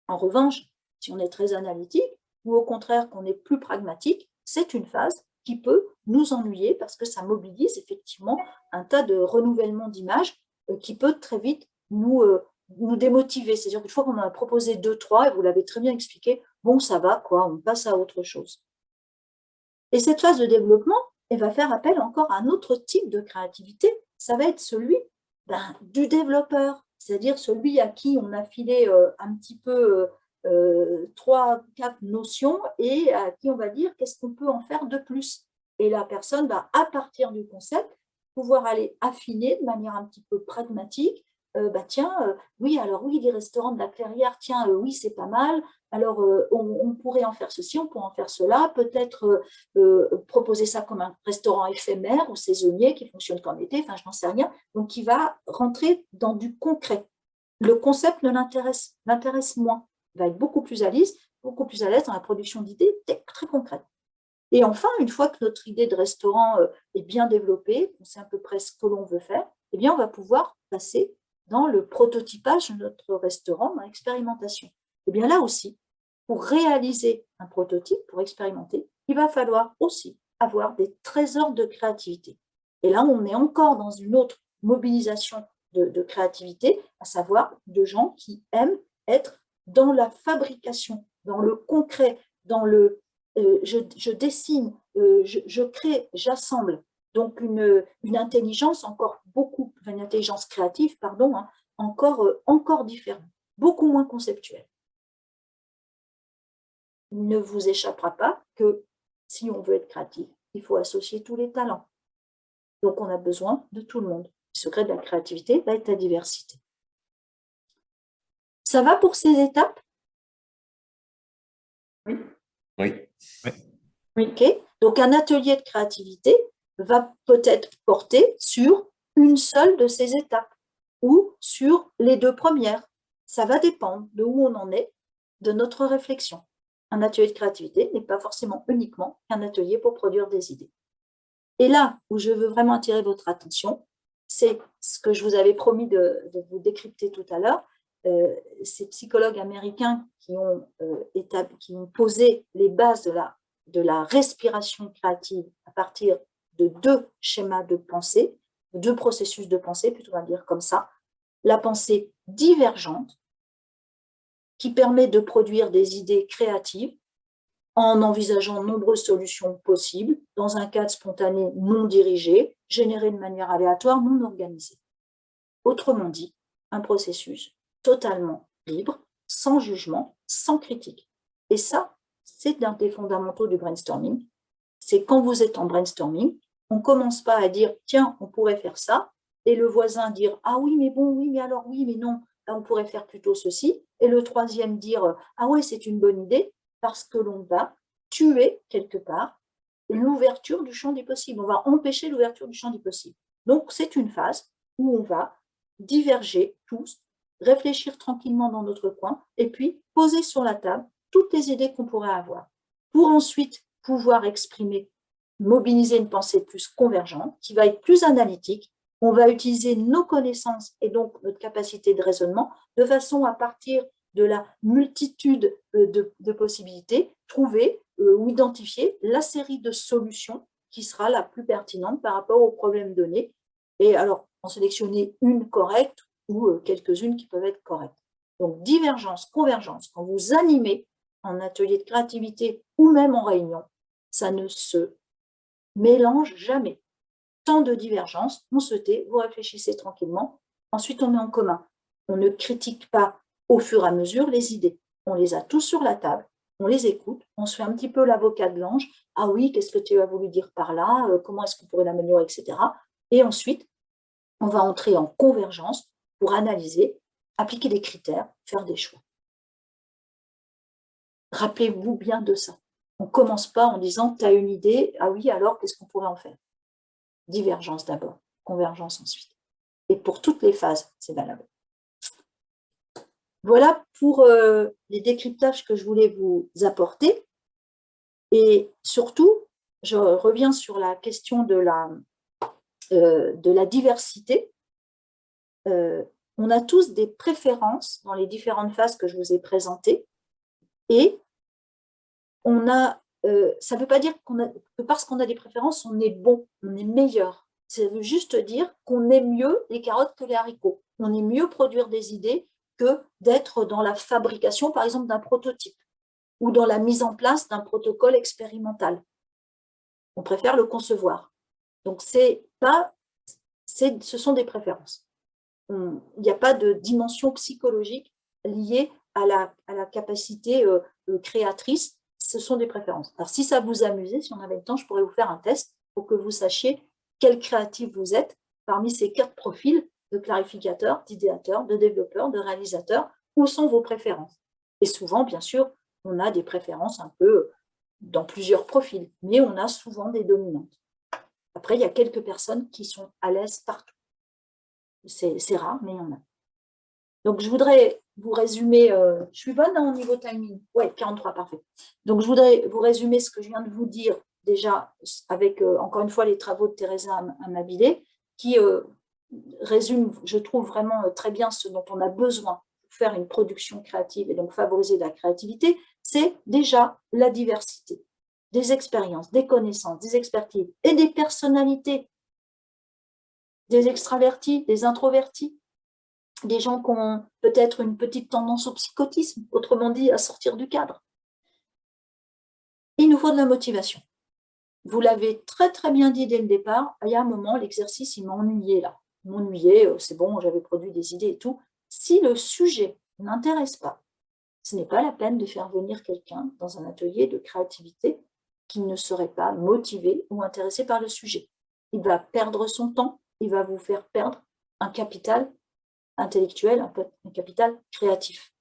En revanche, si on est très analytique, ou au contraire qu'on est plus pragmatique, c'est une phase qui peut nous ennuyer parce que ça mobilise effectivement un tas de renouvellement d'images qui peut très vite nous démotiver. C'est-à-dire qu'une fois qu'on en a proposé 2, 3, et vous l'avez très bien expliqué, bon, ça va, quoi, on passe à autre chose. Et cette phase de développement, elle va faire appel encore à un autre type de créativité, ça va être celui du développeur, c'est-à-dire celui à qui on a filé un petit peu 3, 4 notions et à qui on va dire qu'est-ce qu'on peut en faire de plus. Et la personne va, à partir du concept, pouvoir aller affiner de manière un petit peu pragmatique. Oui, alors oui, les restaurants de la Clairière, tiens, oui, c'est pas mal. Alors, on pourrait en faire ceci, on pourrait en faire cela. Peut-être proposer ça comme un restaurant éphémère ou saisonnier qui fonctionne qu'en été, enfin, je n'en sais rien. Donc, il va rentrer dans du concret. Le concept ne l'intéresse moins. Il va être beaucoup plus à l'aise dans la production d'idées très concrètes. Et enfin, une fois que notre idée de restaurant est bien développée, on sait à peu près ce que l'on veut faire, eh bien, on va pouvoir passer dans le prototypage de notre restaurant, dans l'expérimentation. Et bien là aussi, pour réaliser un prototype, pour expérimenter, il va falloir aussi avoir des trésors de créativité. Et là, on est encore dans une autre mobilisation de créativité, à savoir de gens qui aiment être dans la fabrication, dans le concret, dans le je dessine, je crée, j'assemble. Donc, une intelligence une intelligence créative, pardon, encore différente, beaucoup moins conceptuelle. Il ne vous échappera pas que si on veut être créatif, il faut associer tous les talents. Donc, on a besoin de tout le monde. Le secret de la créativité va être la diversité. Ça va pour ces étapes? Oui. Okay. Donc, un atelier de créativité va peut-être porter sur une seule de ces étapes ou sur les 2 premières. Ça va dépendre de où on en est, de notre réflexion. Un atelier de créativité n'est pas forcément uniquement un atelier pour produire des idées. Et là où je veux vraiment attirer votre attention, c'est ce que je vous avais promis de vous décrypter tout à l'heure. Ces psychologues américains qui ont posé les bases de la respiration créative à partir de 2 schémas de pensée, 2 processus de pensée, plutôt on va dire comme ça. La pensée divergente, qui permet de produire des idées créatives en envisageant de nombreuses solutions possibles, dans un cadre spontané non dirigé, généré de manière aléatoire, non organisée. Autrement dit, un processus totalement libre, sans jugement, sans critique. Et ça, c'est un des fondamentaux du brainstorming. C'est quand vous êtes en brainstorming, on ne commence pas à dire « tiens, on pourrait faire ça », et le voisin dire « ah oui, mais bon, oui, mais alors oui, mais non, on pourrait faire plutôt ceci », et le troisième dire « ah ouais, c'est une bonne idée », parce que l'on va tuer quelque part l'ouverture du champ des possibles. On va empêcher l'ouverture du champ des possibles. Donc, c'est une phase où on va diverger tous, réfléchir tranquillement dans notre coin et puis poser sur la table toutes les idées qu'on pourrait avoir pour ensuite pouvoir exprimer, mobiliser une pensée plus convergente qui va être plus analytique. On va utiliser nos connaissances et donc notre capacité de raisonnement de façon à partir de la multitude de possibilités, trouver ou identifier la série de solutions qui sera la plus pertinente par rapport au problème donné. Et alors, en sélectionner une correcte ou quelques-unes qui peuvent être correctes. Donc, divergence, convergence, quand vous animez en atelier de créativité ou même en réunion, ça ne se mélange jamais. Tant de divergence, on se tait, vous réfléchissez tranquillement, ensuite on met en commun. On ne critique pas au fur et à mesure les idées. On les a tous sur la table, on les écoute, on se fait un petit peu l'avocat de l'ange. Ah oui, qu'est-ce que tu as voulu dire par là? Comment est-ce qu'on pourrait l'améliorer, etc. Et ensuite, on va entrer en convergence pour analyser, appliquer des critères, faire des choix. Rappelez-vous bien de ça. On ne commence pas en disant « tu as une idée, ah oui, alors qu'est-ce qu'on pourrait en faire ?» Divergence d'abord, convergence ensuite. Et pour toutes les phases, c'est valable. Voilà pour les décryptages que je voulais vous apporter. Et surtout, je reviens sur la question de la diversité. On a tous des préférences dans les différentes phases que je vous ai présentées. Et on a, ça ne veut pas dire que parce qu'on a des préférences, on est bon, on est meilleur. Ça veut juste dire qu'on aime mieux les carottes que les haricots. On aime mieux produire des idées que d'être dans la fabrication, par exemple, d'un prototype ou dans la mise en place d'un protocole expérimental. On préfère le concevoir. Donc, ce sont des préférences. Il n'y a pas de dimension psychologique liée à la capacité créatrice. Ce sont des préférences. Alors, si ça vous amuse, si on avait le temps, je pourrais vous faire un test pour que vous sachiez quel créatif vous êtes parmi ces 4 profils de clarificateurs, d'idéateurs, de développeurs, de réalisateurs. Où sont vos préférences? Et souvent, bien sûr, on a des préférences un peu dans plusieurs profils, mais on a souvent des dominantes. Après, il y a quelques personnes qui sont à l'aise partout. C'est rare, mais il y en a. Donc, je voudrais vous résumer, je suis bonne au niveau timing, ouais, 43, parfait. Donc, je voudrais vous résumer ce que je viens de vous dire déjà avec, encore une fois, les travaux de Teresa Amabile, qui résument, je trouve vraiment très bien ce dont on a besoin pour faire une production créative et donc favoriser la créativité, c'est déjà la diversité des expériences, des connaissances, des expertises et des personnalités, des extravertis, des introvertis, des gens qui ont peut-être une petite tendance au psychotisme, autrement dit, à sortir du cadre. Il nous faut de la motivation. Vous l'avez très très bien dit dès le départ, il y a un moment, l'exercice, il m'ennuyait là. Il m'ennuyait, c'est bon, j'avais produit des idées et tout. Si le sujet n'intéresse pas, ce n'est pas la peine de faire venir quelqu'un dans un atelier de créativité qui ne serait pas motivé ou intéressé par le sujet. Il va perdre son temps, il va vous faire perdre un capital intellectuel, un capital créatif.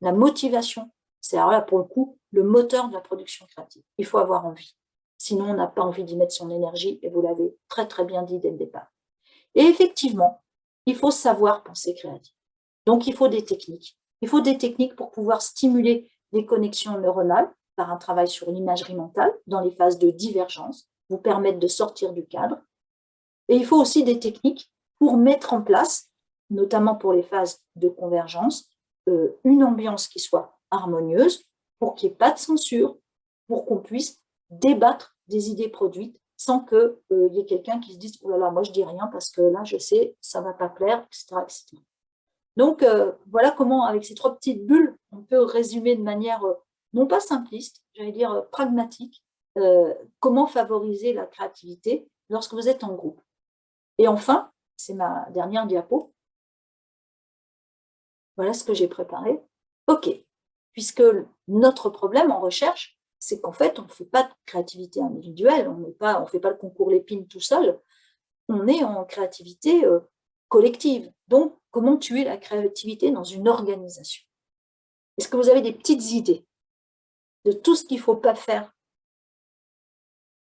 La motivation, c'est alors là pour le coup le moteur de la production créative. Il faut avoir envie. Sinon, on n'a pas envie d'y mettre son énergie, et vous l'avez très, très bien dit dès le départ. Et effectivement, il faut savoir penser créatif. Donc, il faut des techniques. Il faut des techniques pour pouvoir stimuler les connexions neuronales par un travail sur l'imagerie mentale dans les phases de divergence, vous permettre de sortir du cadre. Et il faut aussi des techniques pour mettre en place, notamment pour les phases de convergence, une ambiance qui soit harmonieuse, pour qu'il n'y ait pas de censure, pour qu'on puisse débattre des idées produites sans qu'il y ait quelqu'un qui se dise « Oh là là, moi je dis rien parce que là je sais, ça ne va pas plaire, etc. etc. » Donc voilà comment, avec ces 3 petites bulles, on peut résumer de manière non pas simpliste, j'allais dire pragmatique, comment favoriser la créativité lorsque vous êtes en groupe. Et enfin, c'est ma dernière diapo. Voilà ce que j'ai préparé. OK, puisque notre problème en recherche, c'est qu'en fait, on ne fait pas de créativité individuelle, on ne fait pas le concours Lépine tout seul, on est en créativité collective. Donc, comment tuer la créativité dans une organisation? Est-ce que vous avez des petites idées de tout ce qu'il ne faut pas faire?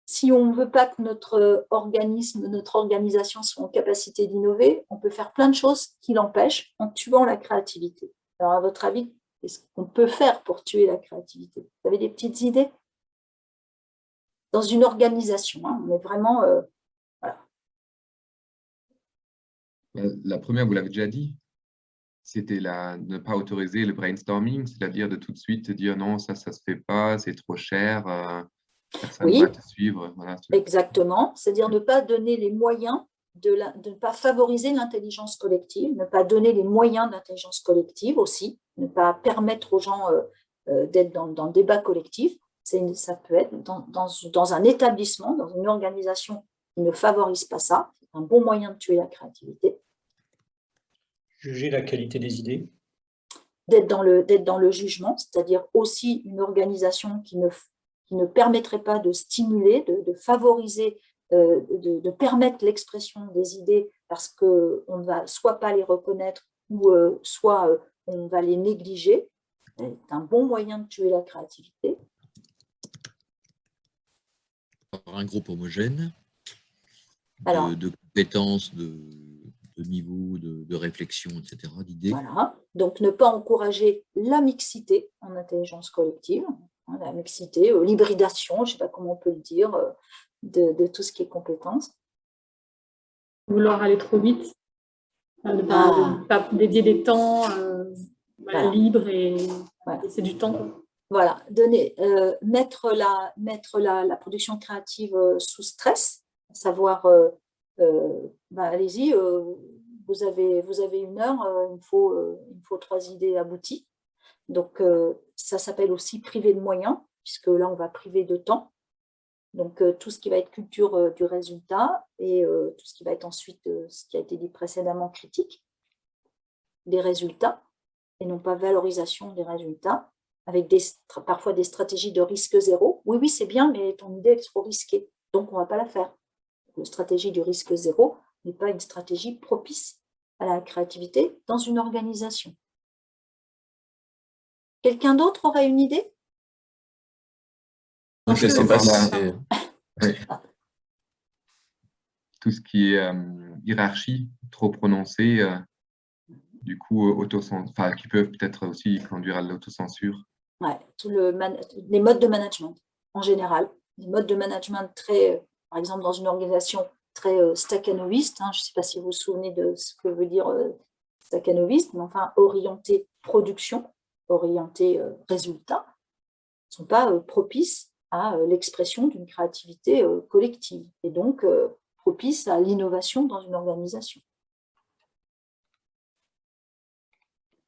Si on ne veut pas que notre organisme, notre organisation soit en capacité d'innover, on peut faire plein de choses qui l'empêchent en tuant la créativité. Alors, à votre avis, qu'est-ce qu'on peut faire pour tuer la créativité? Vous avez des petites idées? Dans une organisation, hein, on est vraiment... voilà. La première, vous l'avez déjà dit, c'était ne pas autoriser le brainstorming, c'est-à-dire de tout de suite dire non, ça se fait pas, c'est trop cher, personne ne va te suivre. Voilà. Exactement, c'est-à-dire ne pas donner les moyens, de ne pas favoriser l'intelligence collective, ne pas donner les moyens d'intelligence collective aussi, ne pas permettre aux gens d'être dans le débat collectif. Ça peut être dans un établissement, dans une organisation qui ne favorise pas ça, c'est un bon moyen de tuer la créativité. Juger la qualité des idées. D'être dans le jugement, c'est-à-dire aussi une organisation qui ne permettrait pas de stimuler, de favoriser, de permettre l'expression des idées parce qu'on ne va soit pas les reconnaître ou soit on va les négliger. C'est un bon moyen de tuer la créativité. Un groupe homogène, Alors, de compétences, de niveau, de réflexion, etc., d'idées. Voilà, donc ne pas encourager la mixité en intelligence collective, hein, la mixité, l'hybridation, je ne sais pas comment on peut le dire, de tout ce qui est compétences. Vouloir aller trop vite, ne pas dédier des temps libres et c'est du temps. Quoi. Voilà, mettre la production créative sous stress, savoir, allez-y, vous avez 1 heure, il me faut 3 idées abouties. Donc, ça s'appelle aussi priver de moyens, puisque là, on va priver de temps. Donc, tout ce qui va être culture du résultat et tout ce qui va être ensuite, ce qui a été dit précédemment, critique des résultats et non pas valorisation des résultats, avec parfois des stratégies de risque zéro. Oui, c'est bien, mais ton idée est trop risquée, donc on ne va pas la faire. La stratégie du risque zéro n'est pas une stratégie propice à la créativité dans une organisation. Quelqu'un d'autre aurait une idée? Je ne sais pas si... Oui. Tout ce qui est hiérarchie trop prononcée, du coup, qui peuvent peut-être aussi conduire à l'autocensure. Ouais, les modes de management en général, les modes de management très, par exemple dans une organisation très stakhanoviste, hein, je ne sais pas si vous vous souvenez de ce que veut dire stakhanoviste, mais enfin orienté production, orienté résultat, ne sont pas propices à l'expression d'une créativité collective et donc propices à l'innovation dans une organisation.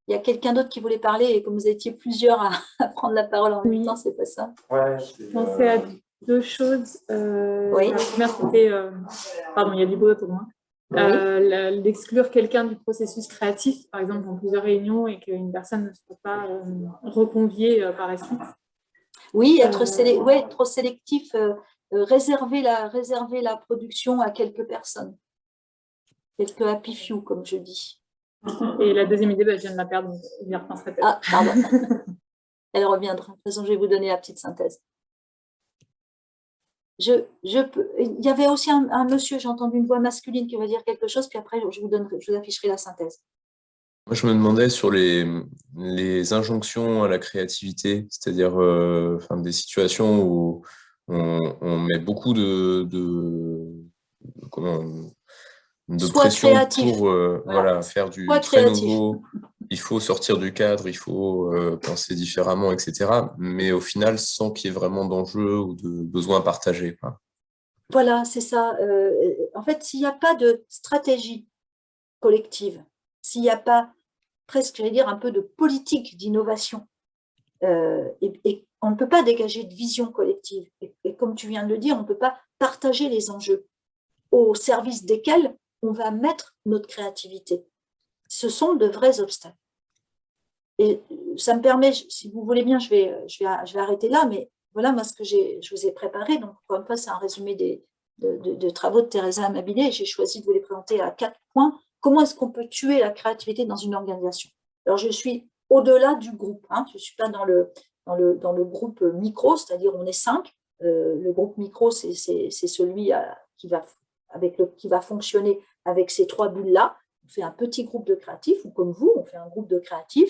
Il y a quelqu'un d'autre qui voulait parler et comme vous étiez plusieurs à prendre la parole en même temps, c'est pas ça? Je pensais à 2 choses. Oui. La première, c'était... pardon, il y a du bruit autour de moi. D'exclure quelqu'un du processus créatif, par exemple, dans plusieurs réunions et qu'une personne ne soit pas reconviée par la suite. Oui, être trop sélectif, réserver la production à quelques personnes. Quelques happy few, comme je dis. Et la deuxième idée, je viens de la perdre, donc je m'y repenserai peut-être. Ah, pardon. Elle reviendra. De toute façon, je vais vous donner la petite synthèse. il y avait aussi un monsieur, j'ai entendu une voix masculine qui va dire quelque chose, puis après je vous afficherai la synthèse. Moi, je me demandais sur les injonctions à la créativité, c'est-à-dire des situations où on met beaucoup de pression créatif. pour voilà, faire du très nouveau. Il faut sortir du cadre, il faut penser différemment, etc. Mais au final, sans qu'il y ait vraiment d'enjeu ou de besoin partagé. Voilà, c'est ça. En fait, s'il n'y a pas de stratégie collective, s'il n'y a pas presque, j'allais dire, un peu de politique d'innovation, et on ne peut pas dégager de vision collective. Et comme tu viens de le dire, on ne peut pas partager les enjeux au service desquels on va mettre notre créativité. Ce sont de vrais obstacles. Et ça me permet, si vous voulez bien, je vais arrêter là, mais voilà moi ce que je vous ai préparé. Donc, encore une fois, c'est un résumé de travaux de Teresa Amabile. J'ai choisi de vous les présenter à 4 points. Comment est-ce qu'on peut tuer la créativité dans une organisation? Alors, je suis au-delà du groupe. Hein, je ne suis pas dans le groupe micro, c'est-à-dire on est 5. Le groupe micro, c'est celui qui va fonctionner avec ces 3 bulles-là. On fait un petit groupe de créatifs, ou comme vous, on fait un groupe de créatifs.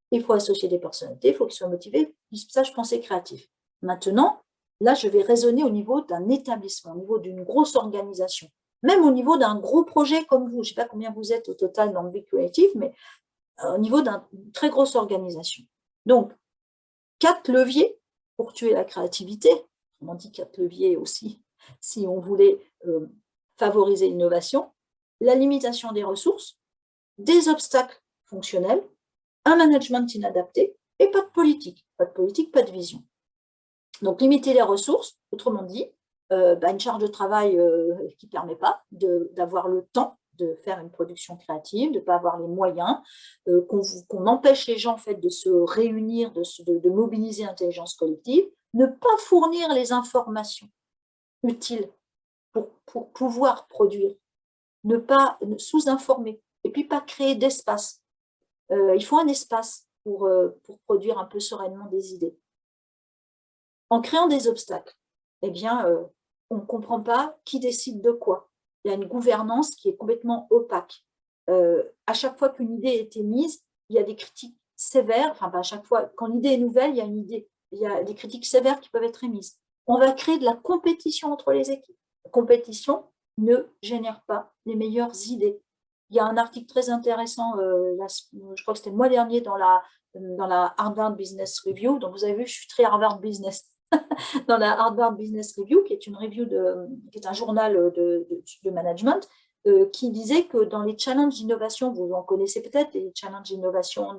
Il faut associer des personnalités, il faut qu'ils soient motivés. Ça, je pensais créatif. Maintenant, là, je vais raisonner au niveau d'un établissement, au niveau d'une grosse organisation, même au niveau d'un gros projet comme vous. Je ne sais pas combien vous êtes au total dans le Big Creative, mais au niveau d'une très grosse organisation. Donc, 4 leviers pour tuer la créativité. On dit 4 leviers aussi, si on voulait favoriser l'innovation. La limitation des ressources, des obstacles fonctionnels, un management inadapté et pas de politique. Pas de politique, pas de vision. Donc, limiter les ressources, autrement dit, une charge de travail qui ne permet pas d'avoir le temps de faire une production créative, de ne pas avoir les moyens, qu'on empêche les gens en fait, de se réunir, de mobiliser l'intelligence collective, ne pas fournir les informations utiles pour pouvoir produire, ne pas sous-informer, et puis pas créer d'espace. Il faut un espace pour produire un peu sereinement des idées. En créant des obstacles, eh bien, on ne comprend pas qui décide de quoi. Il y a une gouvernance qui est complètement opaque. À chaque fois qu'une idée est émise, il y a des critiques sévères, enfin pas à chaque fois, quand l'idée est nouvelle, il y a des critiques sévères qui peuvent être émises. On va créer de la compétition entre les équipes. La compétition ne génère pas les meilleures idées. Il y a un article très intéressant, je crois que c'était le mois dernier, dans la Harvard Business Review. Donc, vous avez vu, je suis très Harvard Business. Dans la Harvard Business Review, qui est une review qui est un journal de management, qui disait que dans les challenges d'innovation, vous en connaissez peut-être, les challenges d'innovation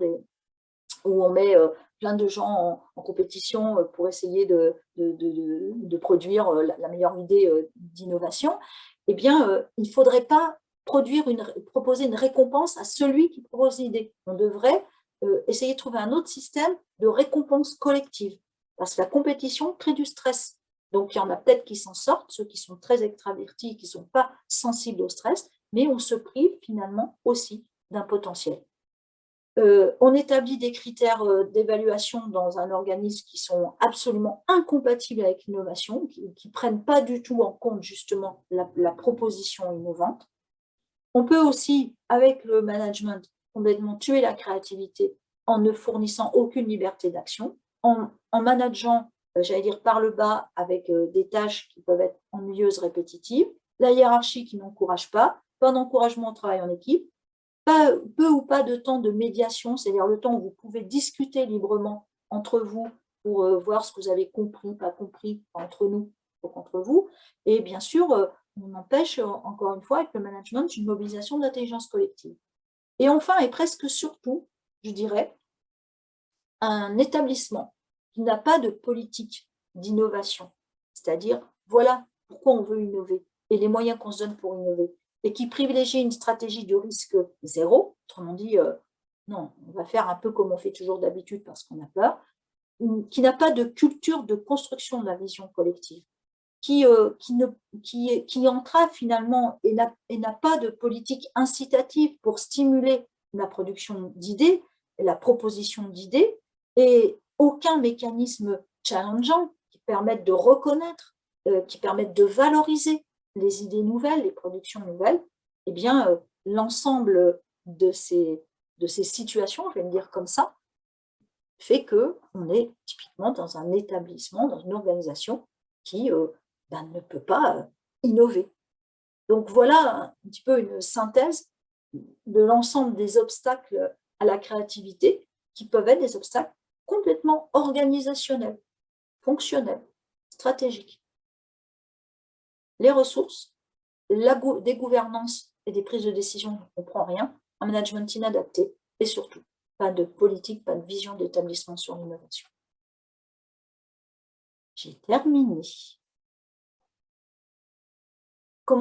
où on met plein de gens en compétition pour essayer de produire la meilleure idée d'innovation, eh bien, il ne faudrait pas proposer une récompense à celui qui propose l'idée. On devrait essayer de trouver un autre système de récompense collective, parce que la compétition crée du stress. Donc, il y en a peut-être qui s'en sortent, ceux qui sont très extravertis, qui ne sont pas sensibles au stress, mais on se prive finalement aussi d'un potentiel. On établit des critères d'évaluation dans un organisme qui sont absolument incompatibles avec l'innovation, qui ne prennent pas du tout en compte justement la proposition innovante. On peut aussi, avec le management, complètement tuer la créativité en ne fournissant aucune liberté d'action, en manageant, j'allais dire, par le bas, avec des tâches qui peuvent être ennuyeuses, répétitives, la hiérarchie qui n'encourage pas d'encouragement au travail en équipe, peu ou pas de temps de médiation, c'est-à-dire le temps où vous pouvez discuter librement entre vous pour voir ce que vous avez compris, pas compris, entre nous, entre vous. Et bien sûr, on empêche, encore une fois, avec le management, une mobilisation de l'intelligence collective. Et enfin, et presque surtout, je dirais, un établissement qui n'a pas de politique d'innovation, c'est-à-dire, voilà pourquoi on veut innover et les moyens qu'on se donne pour innover, et qui privilégie une stratégie de risque zéro, autrement dit, non, on va faire un peu comme on fait toujours d'habitude parce qu'on a peur, qui n'a pas de culture de construction de la vision collective, qui entrave finalement et n'a pas de politique incitative pour stimuler la production d'idées, la proposition d'idées, et aucun mécanisme challengeant qui permette de reconnaître qui permettent de valoriser les idées nouvelles, les productions nouvelles, eh bien, l'ensemble de ces situations, je vais me dire comme ça, fait qu'on est typiquement dans un établissement, dans une organisation qui ne peut pas innover. Donc voilà un petit peu une synthèse de l'ensemble des obstacles à la créativité qui peuvent être des obstacles complètement organisationnels, fonctionnels, stratégiques. Les ressources, des gouvernances et des prises de décision, on ne comprend rien, un management inadapté et surtout, pas de politique, pas de vision d'établissement sur l'innovation. J'ai terminé.